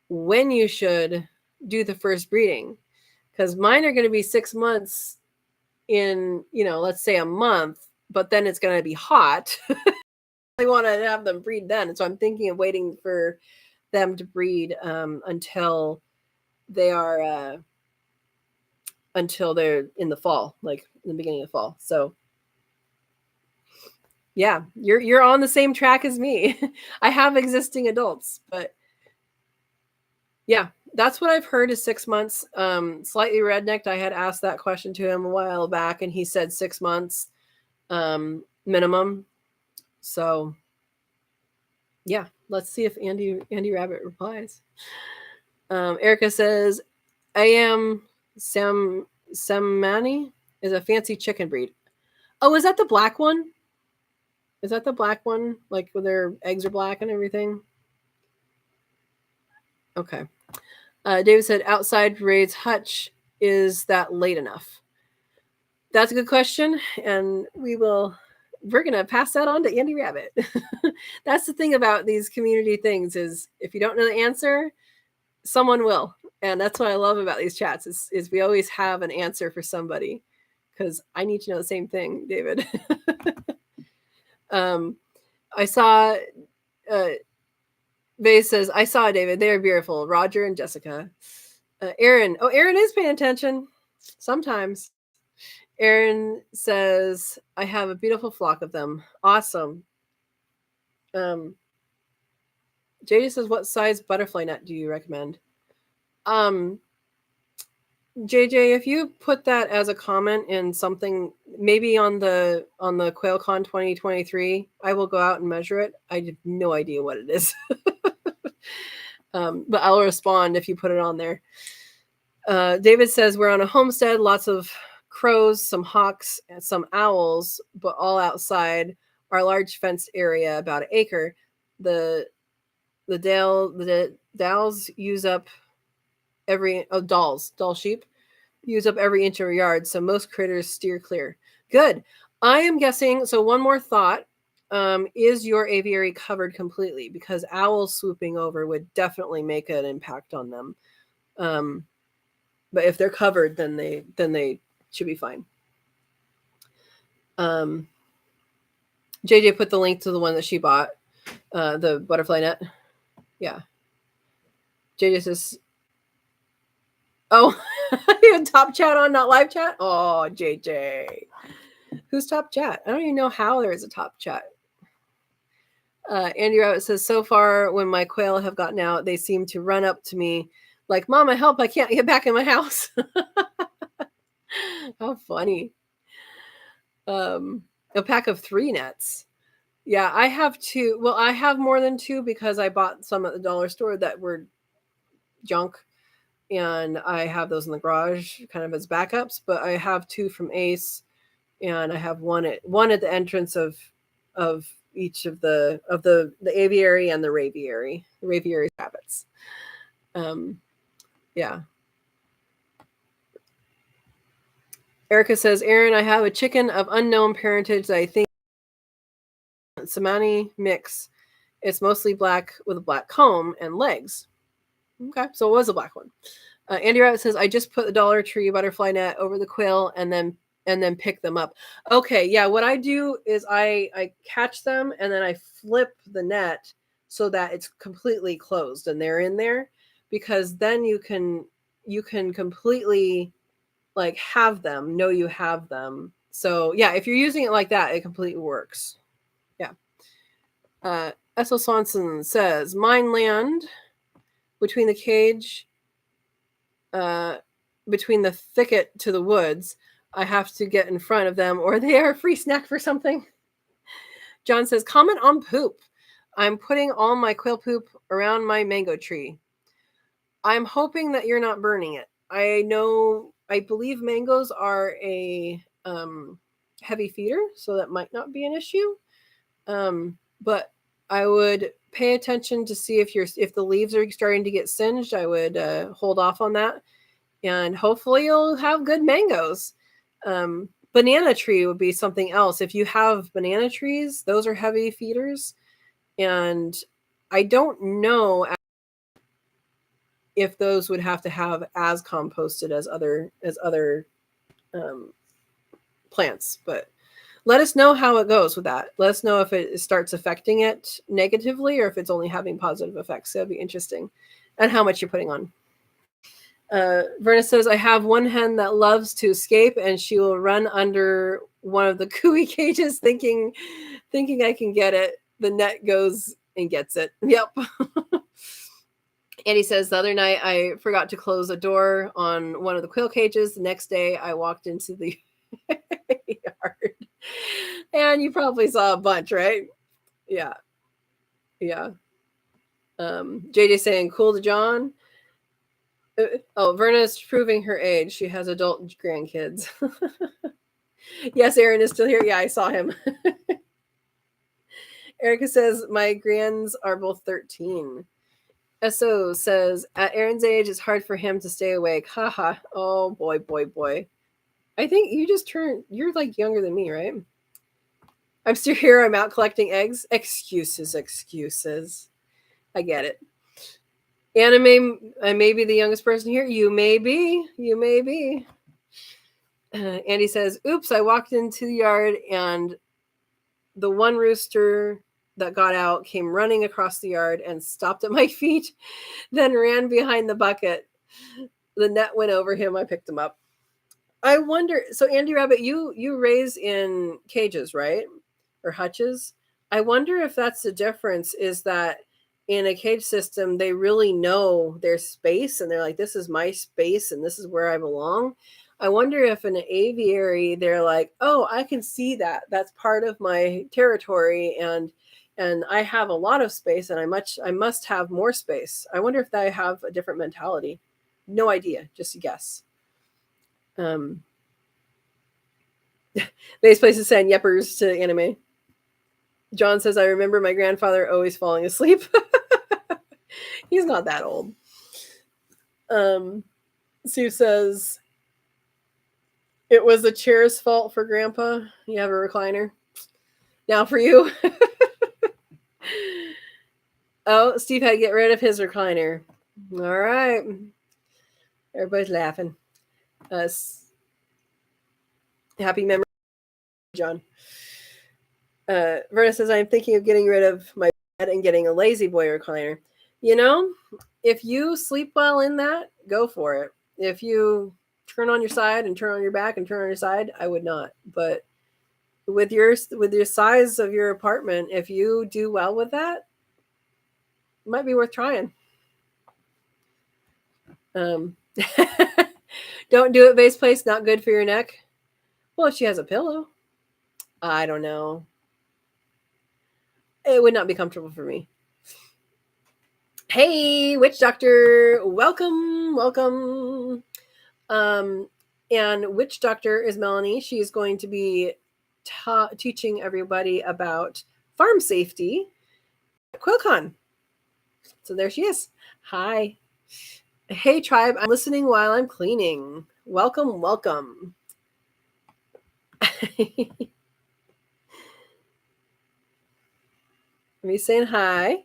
when you should do the first breeding, because mine are going to be 6 months in, let's say a month, but then it's going to be hot. I want to have them breed then. So I'm thinking of waiting for them to breed until they're in the fall, like in the beginning of the fall. So yeah, you're on the same track as me. I have existing adults, but yeah, that's what I've heard is 6 months. Slightly rednecked. I had asked that question to him a while back, and he said 6 months minimum. So yeah, let's see if Andy Rabbit replies. Erica says, I am Sammani is a fancy chicken breed. Oh, is that the black one? Is that the black one? Like where their eggs are black and everything? Okay. David said, outside Ray's hutch, is that late enough? That's a good question. And we're going to pass that on to Andy Rabbit. That's the thing about these community things is if you don't know the answer, someone will. And that's what I love about these chats is we always have an answer for somebody because I need to know the same thing, David. I saw, Vase says, I saw David. They are beautiful. Roger and Jessica. Aaron. Oh, Aaron is paying attention sometimes. Aaron says, I have a beautiful flock of them. Awesome. JJ says, what size butterfly net do you recommend? JJ, if you put that as a comment in something, maybe on the QuailCon 2023, I will go out and measure it. I have no idea what it is. But I'll respond if you put it on there. David says, we're on a homestead, lots of crows, some hawks, and some owls, but all outside our large fenced area, about an acre. The dowls use up doll sheep use up every inch of our yard, so most critters steer clear. Good. I am guessing, so one more thought, is your aviary covered completely? Because owls swooping over would definitely make an impact on them. But if they're covered, then they should be fine. JJ put the link to the one that she bought, the butterfly net. Yeah. JJ says, oh, you have top chat on, not live chat? Oh, JJ. Who's top chat? I don't even know how there is a top chat. Andy Rabbit says, so far, when my quail have gotten out, they seem to run up to me like, Mama, help, I can't get back in my house. How funny. A pack of 3 nets. Yeah, I have 2. Well, I have more than 2 because I bought some at the dollar store that were junk. And I have those in the garage kind of as backups, but I have 2 from Ace, and I have one at the entrance of each of the aviary and the raviary rabbits. Yeah. Erica says, Aaron, I have a chicken of unknown parentage that I think Sammani mix. It's mostly black with a black comb and legs. Okay, so it was a black one. Andy Rabbit says, I just put the Dollar Tree butterfly net over the quail and then pick them up. Okay, yeah, what I do is I catch them and then I flip the net so that it's completely closed and they're in there, because then you can completely like have them, know you have them. So yeah, if you're using it like that, it completely works. Yeah. Essel Swanson says, mine land between the cage, between the thicket to the woods. I have to get in front of them or they are a free snack for something. John says, comment on poop. I'm putting all my quail poop around my mango tree. I'm hoping that you're not burning it. I believe mangoes are a heavy feeder, so that might not be an issue. But I would pay attention to see if the leaves are starting to get singed. I would hold off on that, and hopefully you'll have good mangoes. Banana tree would be something else. If you have banana trees, those are heavy feeders, and I don't know if those would have to have as composted as other plants. But let us know how it goes with that. Let us know if it starts affecting it negatively or if it's only having positive effects. That'd be interesting. And how much you're putting on. Verna says, I have one hen that loves to escape and she will run under one of the cooey cages thinking I can get it. The net goes and gets it. Yep. Andy says, the other night I forgot to close a door on one of the quail cages. The next day I walked into the yard. And you probably saw a bunch, right? Yeah. Yeah. JJ saying, cool to John. Verna's proving her age. She has adult grandkids. Yes, Aaron is still here. Yeah, I saw him. Erica says, my grands are both 13. SO says, at Aaron's age, it's hard for him to stay awake. Haha. Oh, boy. I think you're like younger than me, right? I'm still here. I'm out collecting eggs. Excuses. I get it. Anime, I may be the youngest person here. You may be. Andy says, oops, I walked into the yard and the one rooster that got out came running across the yard and stopped at my feet, then ran behind the bucket. The net went over him. I picked him up. I wonder, so Andy Rabbit, you raise in cages, right? Or hutches. I wonder if that's the difference, is that in a cage system, they really know their space and they're like, this is my space and this is where I belong. I wonder if in an aviary, they're like, oh, I can see that. That's part of my territory and I have a lot of space and I must have more space. I wonder if they have a different mentality. No idea, just a guess. Base Place is saying yeppers to anime. John says, I remember my grandfather always falling asleep. He's not that old. Sue says, it was the chair's fault for Grandpa. You have a recliner. Now for you. Oh, Steve had to get rid of his recliner. All right. Everybody's laughing. Happy memory, John. Verna says, I'm thinking of getting rid of my bed and getting a lazy boy recliner. You know, if you sleep well in that, go for it. If you turn on your side and turn on your back and turn on your side, I would not. But with your size of your apartment, if you do well with that, it might be worth trying. Don't do it, Base Place. Not good for your neck. Well, if she has a pillow, I don't know. It would not be comfortable for me. Hey, Witch Doctor, welcome. And Witch Doctor is Melanie. She's going to be teaching everybody about farm safety at QuailCon. So there she is. Hi. Hey, tribe. I'm listening while I'm cleaning. Welcome. Me saying hi.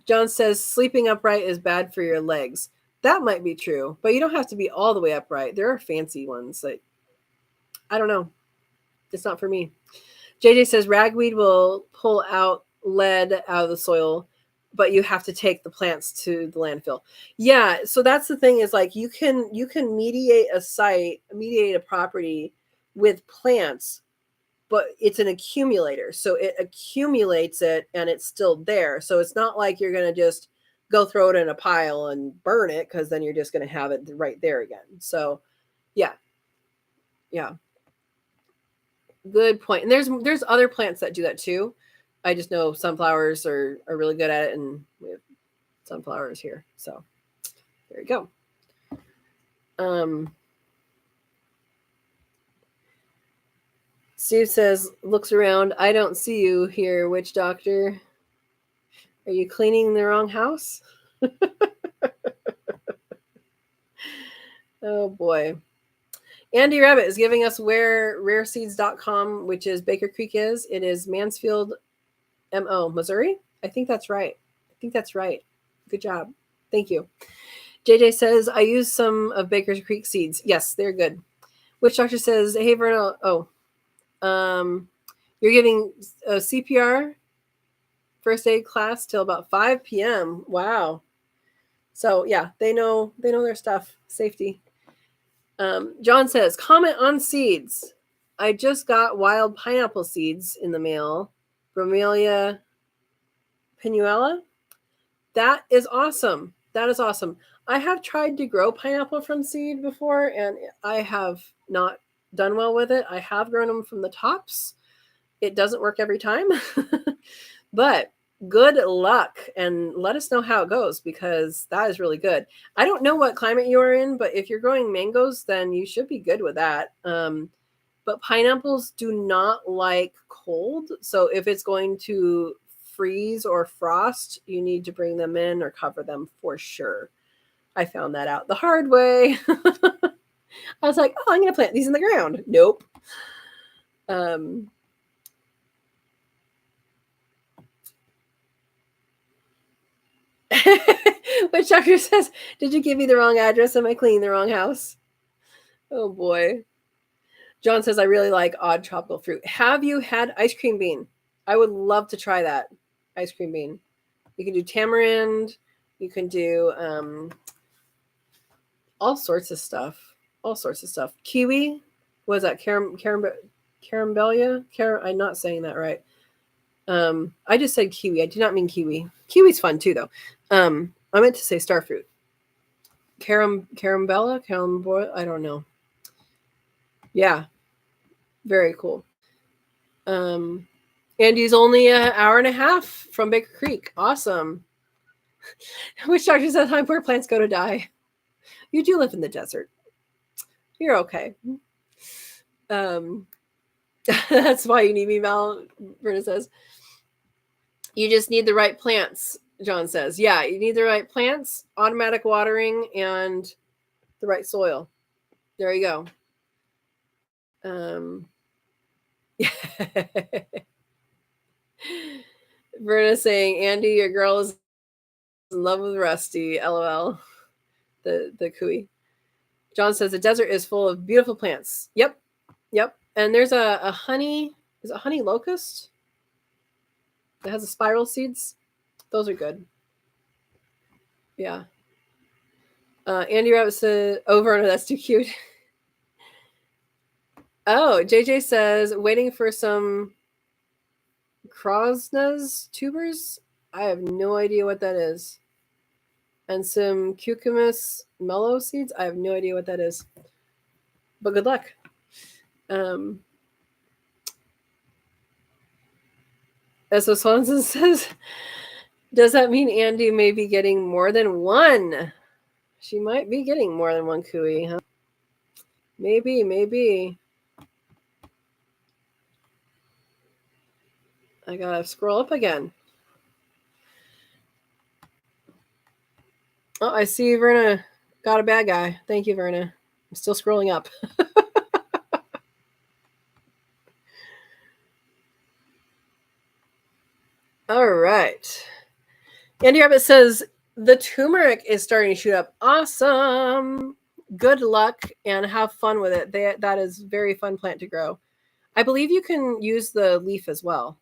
John says sleeping upright is bad for your legs. That might be true, but you don't have to be all the way upright. There are fancy ones that, I don't know. It's not for me. JJ says ragweed will pull out lead out of the soil, but you have to take the plants to the landfill. Yeah, so that's the thing, is like you can mediate a property with plants, but it's an accumulator. So it accumulates it and it's still there. So it's not like you're going to just go throw it in a pile and burn it, because then you're just going to have it right there again. So yeah. Good point. And there's other plants that do that too. I just know sunflowers are really good at it, and we have sunflowers here. So there you go. Steve says, looks around. I don't see you here, witch doctor. Are you cleaning the wrong house? Oh boy. Andy Rabbit is giving us where rareseeds.com, which is Baker Creek is. It is Mansfield, MO, Missouri. I think that's right. Good job. Thank you. JJ says, I use some of Baker Creek seeds. Yes, they're good. Witch Doctor says, hey, Verna. You're giving a CPR first aid class till about 5 p.m. Wow. So yeah, they know their stuff. Safety. John says, comment on seeds. I just got wild pineapple seeds in the mail. Bromelia pinuella. That is awesome. I have tried to grow pineapple from seed before, and I have not done well with it. I have grown them from the tops. It doesn't work every time, but good luck, and let us know how it goes, because that is really good. I don't know what climate you're in, but if you're growing mangoes, then you should be good with that. But pineapples do not like cold. So if it's going to freeze or frost, you need to bring them in or cover them for sure. I found that out the hard way. I was like, oh, I'm going to plant these in the ground. Nope. Witch Doctor says, did you give me the wrong address? Am I cleaning the wrong house? Oh boy. John says, I really like odd tropical fruit. Have you had ice cream bean? I would love to try that. Ice cream bean. You can do tamarind. You can do all sorts of stuff. Kiwi. What is that? Carambelia? I'm not saying that right. I just said kiwi. I did not mean kiwi. Kiwi's fun too, though. I meant to say starfruit. Carambella? I don't know. Yeah. Very cool. Andy's only an hour and a half from Baker Creek. Awesome. Witch Doctor says, hi, where plants go to die. You do live in the desert. You're okay. That's why you need me, Val. Verna says. You just need the right plants, John says. Yeah, you need the right plants, automatic watering, and the right soil. There you go. Verna saying, Andy, your girl is in love with Rusty. LOL. The cooey. John says the desert is full of beautiful plants. Yep. And there's a honey. Is it honey locust? That has the spiral seeds. Those are good. Yeah. Andy Rabbit said, oh, Verna, that's too cute. Oh, JJ says, waiting for some Krosnes tubers. I have no idea what that is. And some cucumis mellow seeds. I have no idea what that is. But good luck. As Swanson says, does that mean Andy may be getting more than one? She might be getting more than one cooey, huh? Maybe. I gotta scroll up again. Oh, I see Verna got a bad guy. Thank you, Verna. I'm still scrolling up. All right. Andy Rabbit says, The turmeric is starting to shoot up. Awesome. Good luck and have fun with it. That is very fun plant to grow. I believe you can use the leaf as well.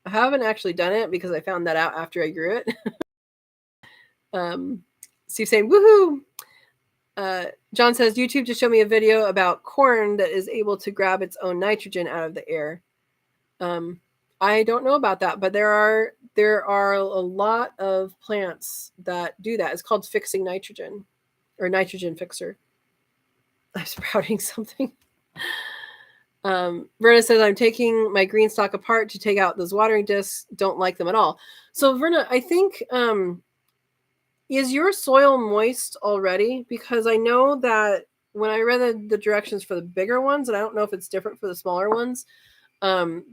I haven't actually done it because I found that out after I grew it. Steve saying, woohoo! John says, YouTube just showed me a video about corn that is able to grab its own nitrogen out of the air. I don't know about that, but there are a lot of plants that do that. It's called fixing nitrogen or nitrogen fixer. I'm sprouting something. Verna says, I'm taking my green stalk apart to take out those watering discs. Don't like them at all. So Verna, I think, is your soil moist already? Because I know that when I read the directions for the bigger ones, and I don't know if it's different for the smaller ones,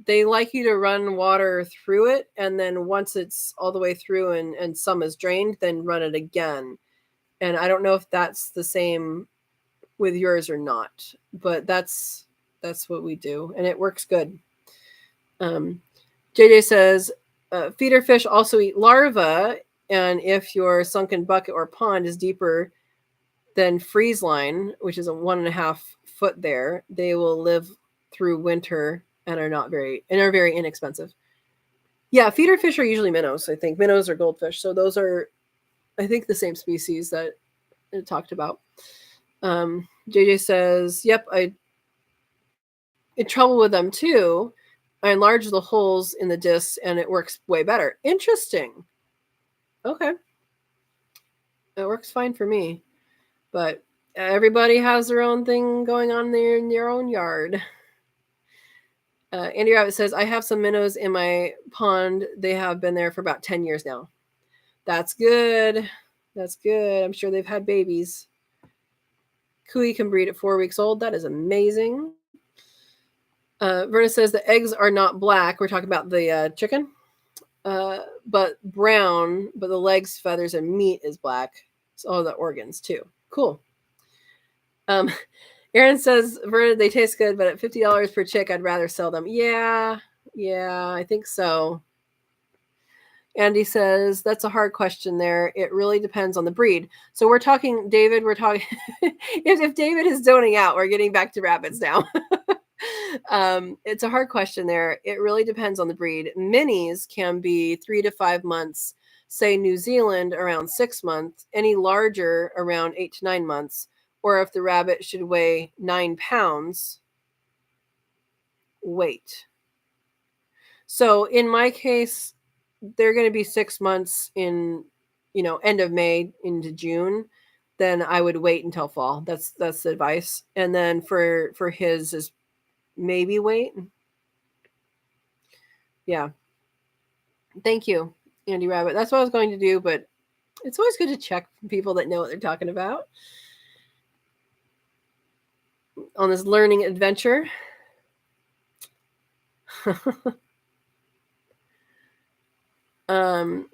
they like you to run water through it. And then once it's all the way through and some is drained, then run it again. And I don't know if that's the same with yours or not, but that's what we do. And it works good. JJ says, feeder fish also eat larvae. And if your sunken bucket or pond is deeper than freeze line, which is a 1.5 foot there, they will live through winter and are very inexpensive. Yeah, feeder fish are usually minnows. I think minnows are goldfish. So those are, I think, the same species that it talked about. JJ says, yep, I in trouble with them too. I enlarge the holes in the discs and it works way better. Interesting. Okay. It works fine for me. But everybody has their own thing going on there in their own yard. Andy Rabbit says, I have some minnows in my pond. They have been there for about 10 years now. That's good. That's good. I'm sure they've had babies. Kui can breed at 4 weeks old. That is amazing. Verna says the eggs are not black. We're talking about the chicken. But brown, but the legs, feathers, and meat is black. So all the organs too. Cool. Aaron says, Verna, they taste good, but at $50 per chick, I'd rather sell them. Yeah, I think so. Andy says, that's a hard question there. It really depends on the breed. So we're talking, David, if David is zoning out, we're getting back to rabbits now. It's a hard question there. It really depends on the breed. Minis can be 3 to 5 months, say New Zealand around 6 months, any larger around 8 to 9 months, or if the rabbit should weigh 9 pounds, wait. So in my case, they're going to be 6 months in, end of May into June. Then I would wait until fall. That's the advice. And then for his is maybe wait. Yeah. Thank you, Andy Rabbit. That's what I was going to do, but it's always good to check people that know what they're talking about on this learning adventure.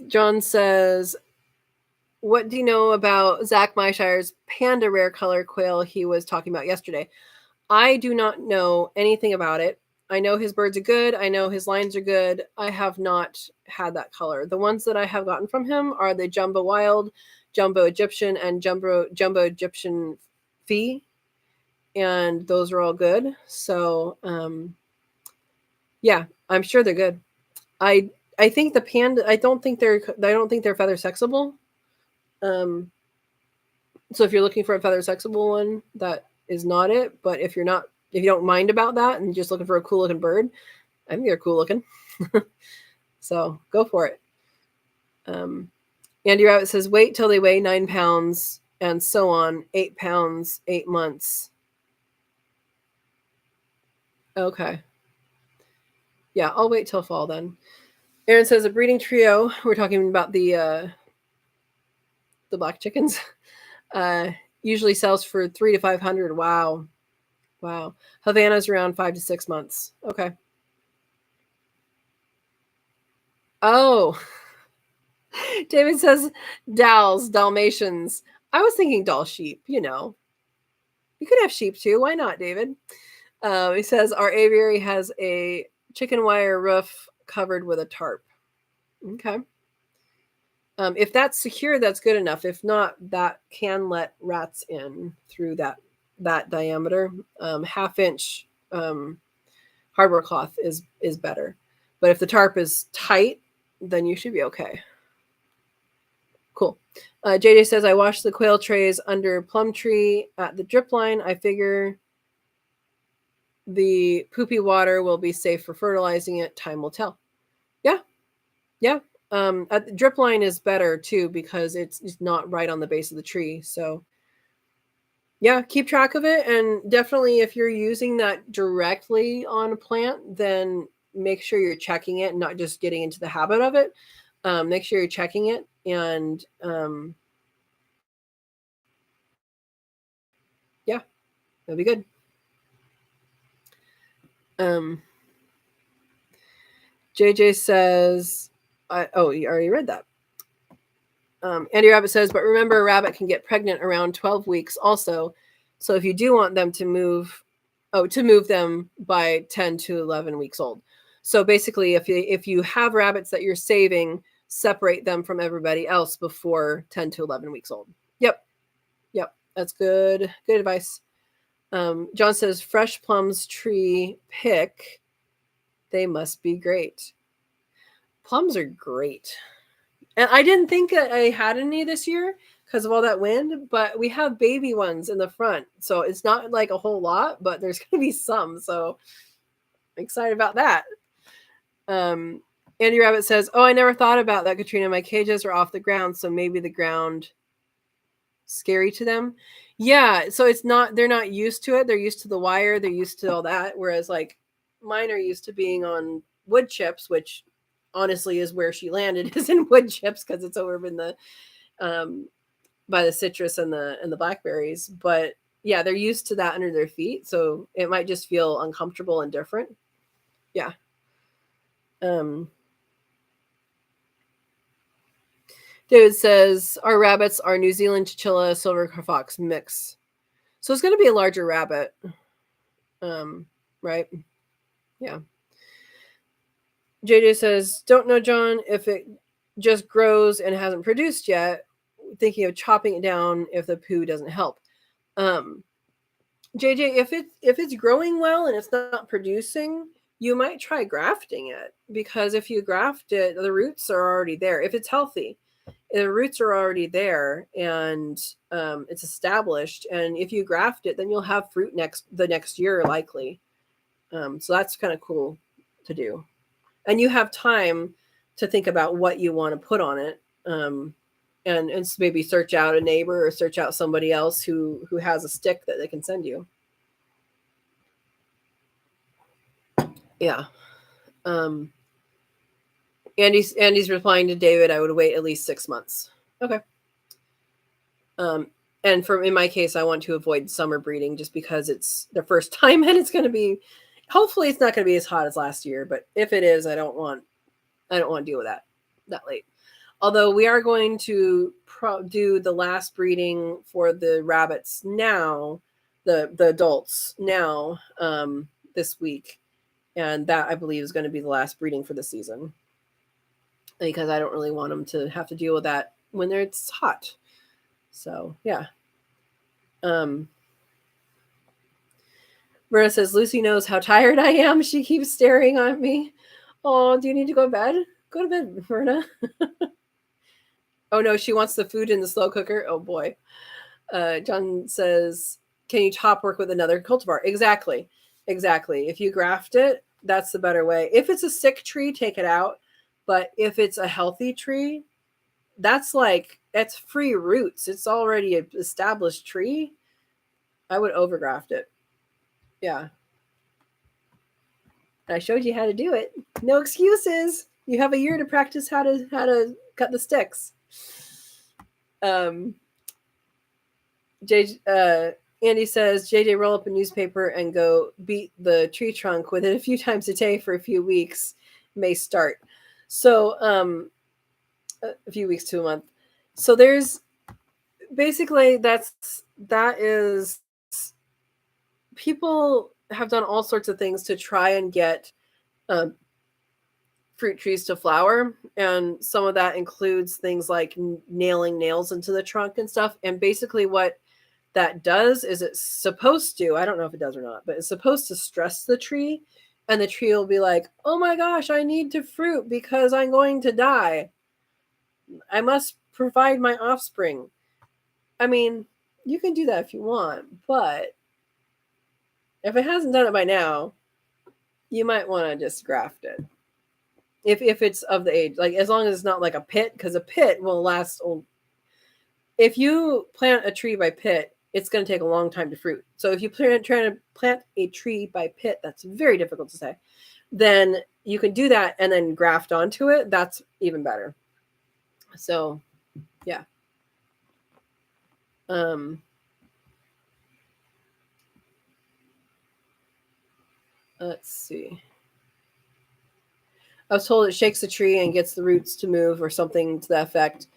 John says, what do you know about Zach Meishire's panda rare color quail he was talking about yesterday? I do not know anything about it. I know his birds are good. I know his lines are good. I have not had that color. The ones that I have gotten from him are the Jumbo Wild, Jumbo Egyptian, and Jumbo Egyptian Fee. And those are all good. So, yeah, I'm sure they're good. I think the panda, I don't think they're feather sexable. So if you're looking for a feather sexable one, that is not it. But if you don't mind about that and just looking for a cool looking bird, I think they're cool looking. So go for it. Andy Rabbit says, wait till they weigh 9 pounds and so on. 8 pounds, 8 months. Okay. Yeah, I'll wait till fall then. Aaron says a breeding trio. We're talking about the black chickens. Usually sells for $300 to $500. Wow. Havana's around 5 to 6 months. Okay. Oh. David says Dalmatians. I was thinking Dall sheep, You could have sheep too. Why not, David? He says our aviary has a chicken wire roof covered with a tarp. Okay. If that's secure, that's good enough. If not, that can let rats in through that diameter. Half-inch hardware cloth is better. But if the tarp is tight, then you should be okay. Cool. JJ says, I washed the quail trays under plum tree at the drip line. I figure the poopy water will be safe for fertilizing it. Time will tell. Yeah. Yeah. At the drip line is better too because it's not right on the base of the tree. So yeah, keep track of it. And definitely if you're using that directly on a plant, then make sure you're checking it and not just getting into the habit of it. Make sure you're checking it and yeah, that'll be good. JJ says, oh, you already read that. Andy Rabbit says, but remember, a rabbit can get pregnant around 12 weeks also. So if you do want them to move them by 10 to 11 weeks old. So basically, if you have rabbits that you're saving, separate them from everybody else before 10 to 11 weeks old. Yep. That's good advice. John says, fresh plums tree pick. They must be great. Plums are great. And I didn't think I had any this year because of all that wind, but we have baby ones in the front. So it's not like a whole lot, but there's going to be some. So I'm excited about that. Andy Rabbit says, oh, I never thought about that, Katrina. My cages are off the ground, so maybe the ground scary to them. Yeah, so they're not used to it. They're used to the wire. They're used to all that. Whereas like mine are used to being on wood chips, which honestly is where she landed, is in wood chips because it's over in the by the citrus and the blackberries. But yeah, they're used to that under their feet, so it might just feel uncomfortable and different. Yeah. David says our rabbits are New Zealand chinchilla silver fox mix, so it's going to be a larger rabbit. Right? Yeah. JJ says, don't know, John, if it just grows and hasn't produced yet. Thinking of chopping it down if the poo doesn't help. JJ, if it's growing well and it's not producing, you might try grafting it because if you graft it, the roots are already there. If it's healthy, the roots are already there and it's established. And if you graft it, then you'll have fruit the next year likely. So that's kind of cool to do. And you have time to think about what you want to put on it. And maybe search out a neighbor or search out somebody else who has a stick that they can send you. Yeah. Andy's replying to David, I would wait at least 6 months. Okay. And in my case, I want to avoid summer breeding just because it's the first time and it's going to be, hopefully it's not going to be as hot as last year, but if it is, I don't want to deal with that late. Although we are going to do the last breeding for the rabbits now, the adults now, this week. And that I believe is going to be the last breeding for the season. Because I don't really want them to have to deal with that when it's hot. So, yeah. Verna says, Lucy knows how tired I am. She keeps staring at me. Oh, do you need to go to bed? Go to bed, Verna. Oh, no, she wants the food in the slow cooker. Oh, boy. John says, can you top work with another cultivar? Exactly. If you graft it, that's the better way. If it's a sick tree, take it out. But if it's a healthy tree, that's free roots. It's already an established tree. I would overgraft it. Yeah. I showed you how to do it. No excuses. You have a year to practice how to cut the sticks. Andy says, JJ, roll up a newspaper and go beat the tree trunk with it a few times a day for a few weeks. May start. So a few weeks to a month. So there's basically that is people have done all sorts of things to try and get fruit trees to flower, and some of that includes things like nailing nails into the trunk and stuff. And basically what that does is it's supposed to, I don't know if it does or not, but it's supposed to stress the tree, and the tree will be like, oh my gosh, I need to fruit because I'm going to die. I must provide my offspring. I mean, you can do that if you want, but if it hasn't done it by now, you might want to just graft it. If it's of the age, like as long as it's not like a pit, because a pit will last. If you plant a tree by pit, it's going to take a long time to fruit. So if you try to plant a tree by pit, that's very difficult to say. Then you can do that and then graft onto it. That's even better. So, yeah. Let's see. I was told it shakes the tree and gets the roots to move or something to that effect.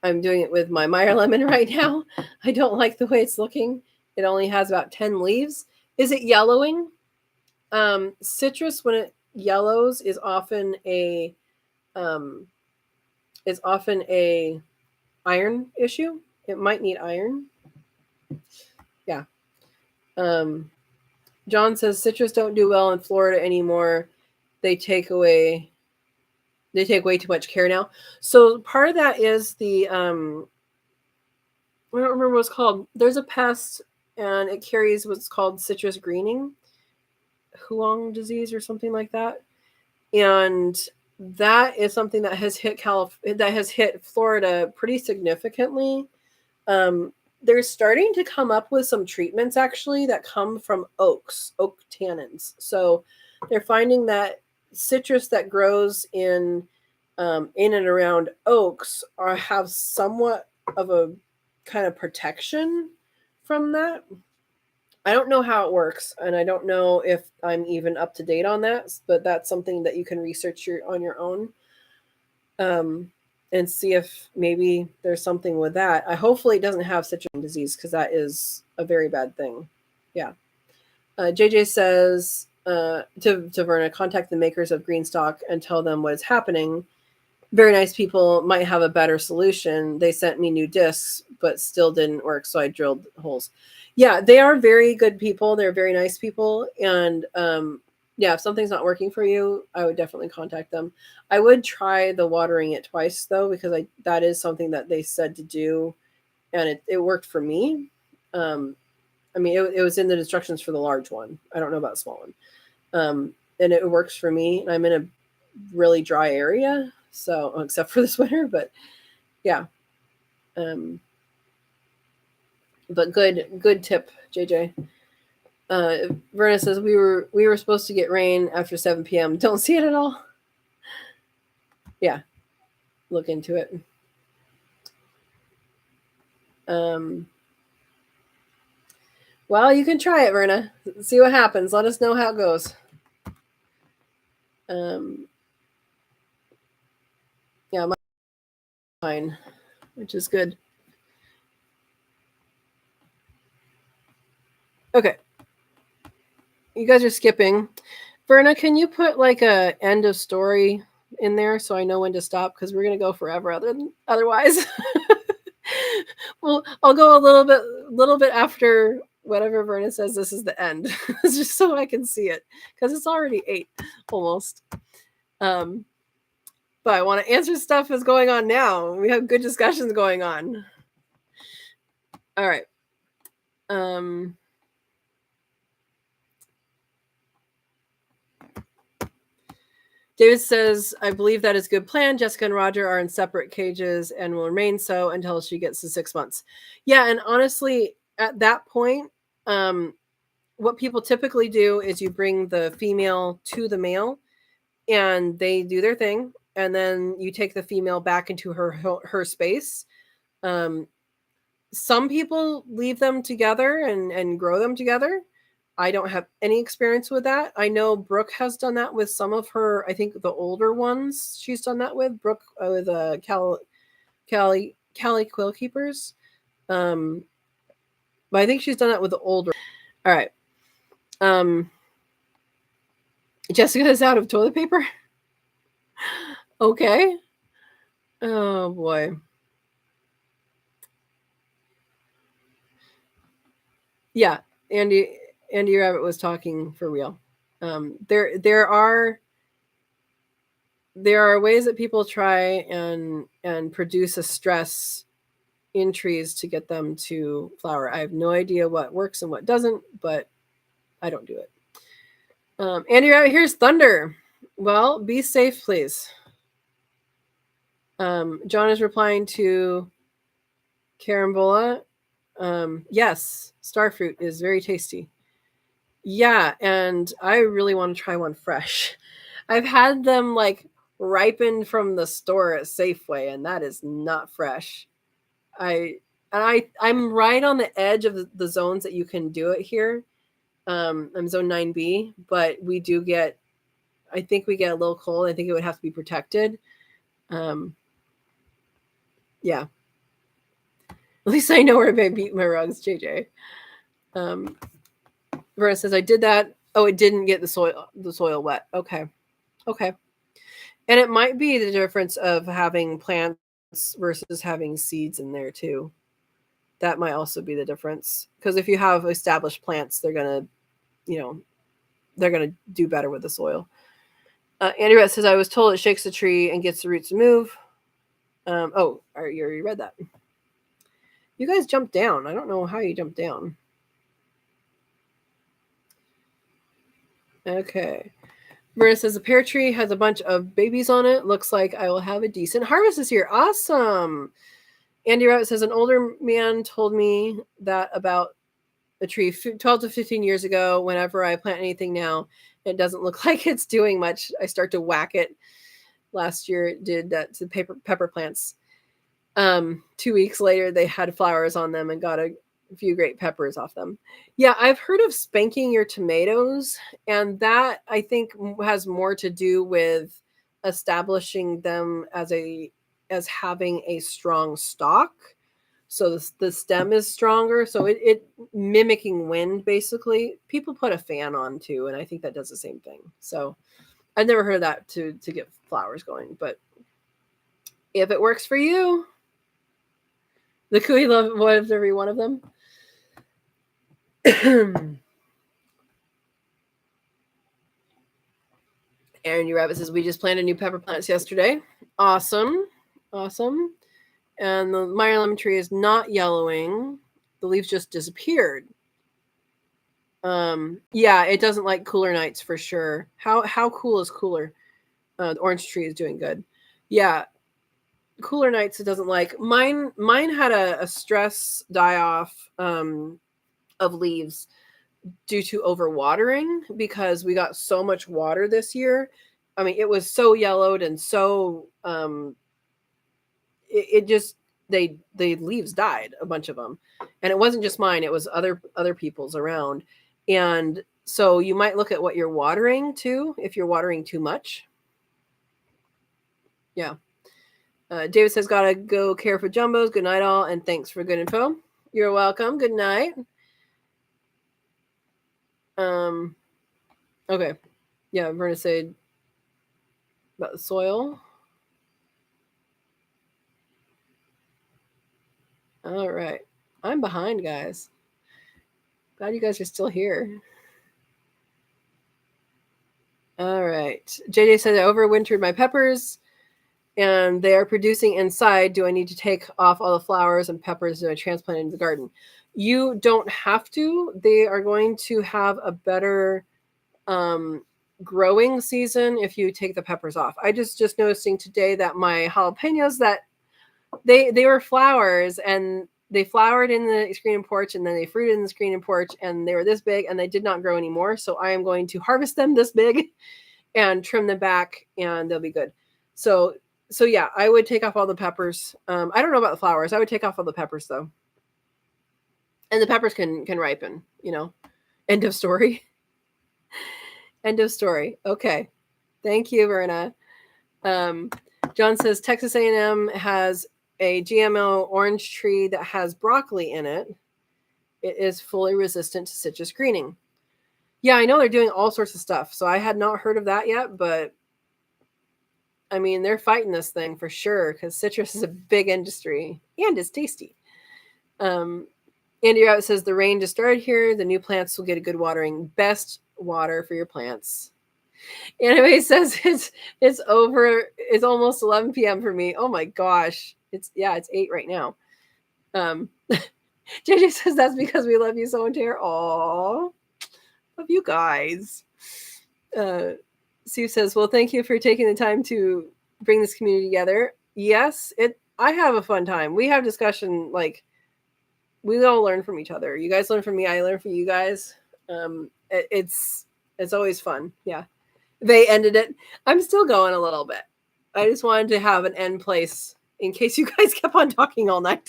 I'm doing it with my Meyer lemon right now. I don't like the way it's looking. It only has about 10 leaves. Is it yellowing? Citrus, when it yellows, is often a iron issue. It might need iron. Yeah. John says citrus don't do well in Florida anymore. They take way too much care now. So part of that is the I don't remember what it's called. There's a pest and it carries what's called citrus greening, Huang disease or something like that. And that is something that has hit Florida pretty significantly. They're starting to come up with some treatments actually that come from oak tannins. So they're finding that citrus that grows in and around oaks have somewhat of a kind of protection from that. I don't know how it works, and I don't know if I'm even up to date on that, but that's something that you can research on your own, and see if maybe there's something with that. Hopefully it doesn't have citrus disease, because that is a very bad thing. Yeah. JJ says to Verna, contact the makers of Greenstock and tell them what is happening. Very nice people might have a better solution. They sent me new discs, but still didn't work, so I drilled holes. Yeah, they are very good people. They're very nice people. And yeah, if something's not working for you, I would definitely contact them. I would try the watering it twice, though, because that is something that they said to do, and it worked for me. I mean, it was in the instructions for the large one. I don't know about the small one. And it works for me. And I'm in a really dry area, so except for this winter, but yeah. But good tip, JJ. Verna says we were supposed to get rain after 7 p.m. Don't see it at all. Yeah, look into it. Well, you can try it, Verna. See what happens. Let us know how it goes. Yeah, mine, which is good. Okay. You guys are skipping. Verna, can you put like a end of story in there so I know when to stop? Because we're going to go forever otherwise. Well, I'll go a little bit after whatever Verna says this is the end, just so I can see it, because it's already 8 almost. But I want to answer stuff that's going on now. We have good discussions going on. All right. David says, I believe that is a good plan. Jessica and Roger are in separate cages and will remain so until she gets to 6 months. Yeah, and honestly, at that point, what people typically do is you bring the female to the male, and they do their thing, and then you take the female back into her space. Some people leave them together and grow them together. I don't have any experience with that. I know Brooke has done that with some of her, I think the older ones she's done that with. Brooke with Cali Quill Keepers. But I think she's done that with the older. All right. Jessica is out of toilet paper. Okay. Oh boy. Yeah, Andy Rabbit was talking for real. There are ways that people try and produce a stress in trees to get them to flower. I have no idea what works and what doesn't, but I don't do it. Andy Rabbit, here's thunder. Well, be safe, please. John is replying to Carambola. Yes, starfruit is very tasty. Yeah, and I really want to try one fresh. I've had them like ripened from the store at Safeway, and that is not fresh. I'm right on the edge of the zones that you can do it here. I'm zone 9B, but we do get. I think we get a little cold. I think it would have to be protected. Um, yeah. At least I know where I beat my rugs, JJ. Verna says I did that. Oh, it didn't get the soil wet. Okay. And it might be the difference of having plants versus having seeds in there too. That might also be the difference. Because if you have established plants, they're gonna do better with the soil. Andy Rett says I was told it shakes the tree and gets the roots to move. You already read that. You guys jumped down. I don't know how you jumped down. Okay. Verna says the pear tree has a bunch of babies on it. Looks like I will have a decent harvest this year. Awesome. Andy Rabbit says an older man told me that about a tree 12 to 15 years ago. Whenever I plant anything now, it doesn't look like it's doing much. I start to whack it. Last year it did that to pepper plants. 2 weeks later, they had flowers on them and got a few great peppers off them. Yeah, I've heard of spanking your tomatoes, and that I think has more to do with establishing them as having a strong stalk. So the stem is stronger. So it mimicking wind, basically. People put a fan on too, and I think that does the same thing. So I've never heard of that to get flowers going, but if it works for you, the Kui loves every one of them. Aaron U. Rabbit says, we just planted new pepper plants yesterday. Awesome. And the Meyer lemon tree is not yellowing. The leaves just disappeared. Yeah, it doesn't like cooler nights for sure. How cool is cooler? The orange tree is doing good. Yeah, cooler nights it doesn't like. Mine had a stress die off of leaves due to overwatering because we got so much water this year. I mean, it was so yellowed and so it just the leaves died, a bunch of them, and it wasn't just mine; it was other people's around. And so you might look at what you're watering too. If you're watering too much, yeah. David says, "Gotta go care for jumbos. Good night, all, and thanks for good info. You're welcome. Good night." Okay. Yeah, Verna said about the soil. All right. I'm behind, guys. Glad you guys are still here. All right. JJ said I overwintered my peppers and they are producing inside. Do I need to take off all the flowers and peppers that I transplanted into the garden? You don't have to. They are going to have a better growing season if you take the peppers off. I just noticing today that my jalapenos that they were flowers and they flowered in the screen and porch and then they fruited in the screen and porch and they were this big and they did not grow anymore. So I am going to harvest them this big and trim them back and they'll be good. So yeah, I would take off all the peppers. I don't know about the flowers. I would take off all the peppers though. And the peppers can ripen, End of story. End of story. Okay. Thank you, Verna. John says Texas A&M has a GMO orange tree that has broccoli in it. It is fully resistant to citrus greening. Yeah, I know they're doing all sorts of stuff. So I had not heard of that yet, but I mean, they're fighting this thing for sure because citrus is a big industry and it's tasty. Andy Rabbit says the rain just started here. The new plants will get a good watering. Best water for your plants. Anyway says it's over. It's almost 11 p.m. for me. Oh my gosh. It's 8 right now. JJ says that's because we love you, Sow and Tare. Aw, love you guys. Sue says, well, thank you for taking the time to bring this community together. Yes, I have a fun time. We have discussion, like, we all learn from each other. You guys learn from me. I learn from you guys. It's always fun. Yeah. They ended it. I'm still going a little bit. I just wanted to have an end place in case you guys kept on talking all night.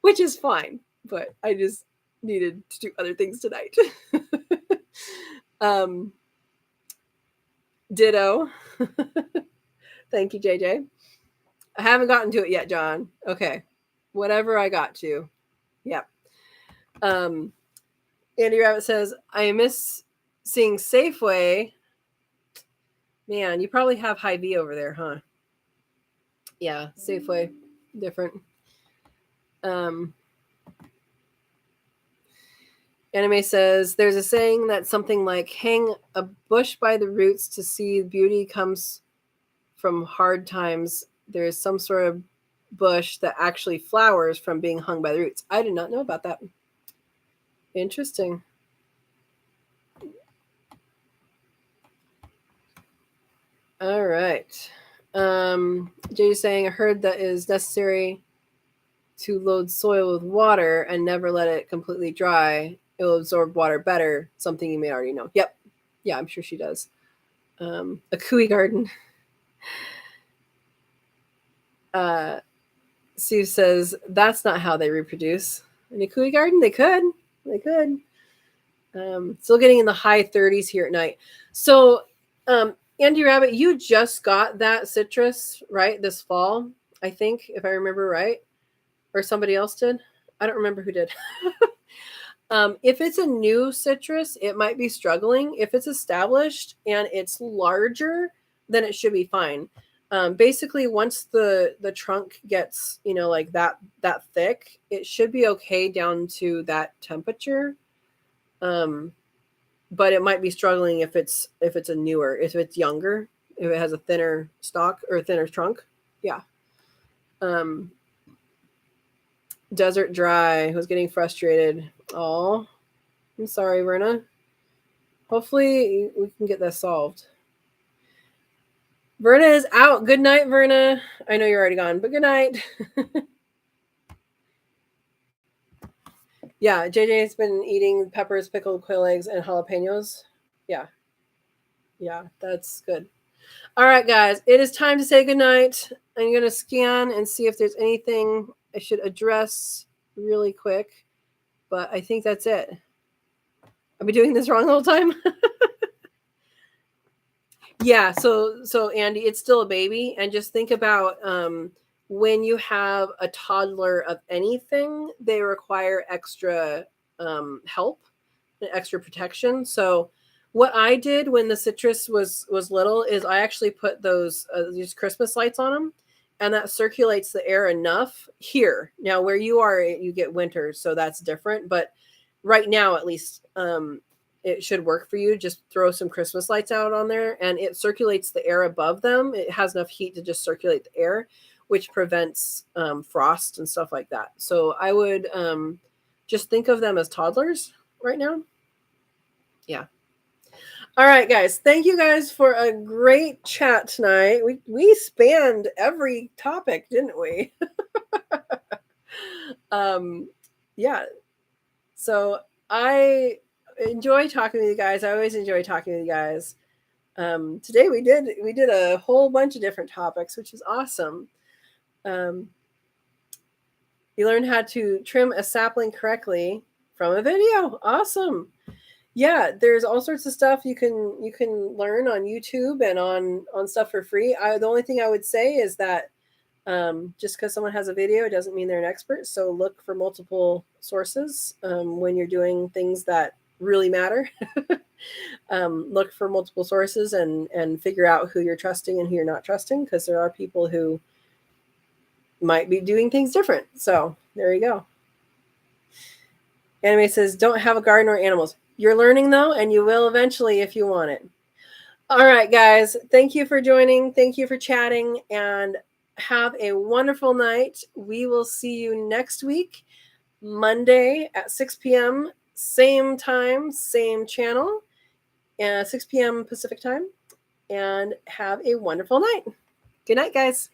Which is fine, but I just needed to do other things tonight. Ditto. Thank you, JJ. I haven't gotten to it yet, John. Okay. Whatever I got to. Yep. Andy Rabbit says, I miss seeing Safeway. Man, you probably have Hy-Vee over there, huh? Yeah, Safeway. Different. Anime says, there's a saying that something like, hang a bush by the roots to see beauty comes from hard times. There's some sort of bush that actually flowers from being hung by the roots. I did not know about that. Interesting. All right. Jay is saying, I heard that it is necessary to load soil with water and never let it completely dry. It will absorb water better. Something you may already know. Yep. Yeah, I'm sure she does. A cooey garden. Sue says, that's not how they reproduce. In a cooey garden, they could. They could. Still getting in the high 30s here at night. So, Andy Rabbit, you just got that citrus, right, this fall, I think, if I remember right. Or somebody else did. I don't remember who did. If it's a new citrus, it might be struggling. If it's established and it's larger, then it should be fine. Basically, once the trunk gets, like that thick, it should be okay down to that temperature. But it might be struggling if it's a newer, if it's younger, if it has a thinner stalk or a thinner trunk. Yeah. Desert dry. Was getting frustrated. Oh, I'm sorry, Verna. Hopefully we can get that solved. Verna is out. Good night, Verna. I know you're already gone, but good night. Yeah, JJ's been eating peppers, pickled quail eggs, and jalapenos. Yeah. Yeah, that's good. All right, guys. It is time to say goodnight. I'm going to scan and see if there's anything I should address really quick. But I think that's it. I've been doing this wrong the whole time. Yeah, so Andy, it's still a baby, and just think about when you have a toddler of anything, they require extra help and extra protection. So what I did when the citrus was little is I actually put these Christmas lights on them, and that circulates the air enough here. Now where you are, you get winter, so that's different. But right now, at least, it should work for you. Just throw some Christmas lights out on there, and it circulates the air above them. It has enough heat to just circulate the air, which prevents frost and stuff like that. So I would just think of them as toddlers right now. Yeah. All right, guys. Thank you guys for a great chat tonight. We spanned every topic, didn't we? Yeah. So I enjoy talking to you guys. I always enjoy talking to you guys. Today we did a whole bunch of different topics, which is awesome. You learned how to trim a sapling correctly from a video. Awesome. Yeah, there's all sorts of stuff you can learn on YouTube and on stuff for free. The only thing I would say is that just because someone has a video, it doesn't mean they're an expert. So look for multiple sources when you're doing things that really matter. Look for multiple sources and figure out who you're trusting and who you're not trusting, because there are people who might be doing things different. So there you go. Anime says, don't have a garden or animals. You're learning though, and you will eventually if you want it. All right, guys. Thank you for joining. Thank you for chatting, and have a wonderful night. We will see you next week, Monday at 6 p.m. Same time, same channel, 6 p.m. Pacific time. And have a wonderful night. Good night, guys.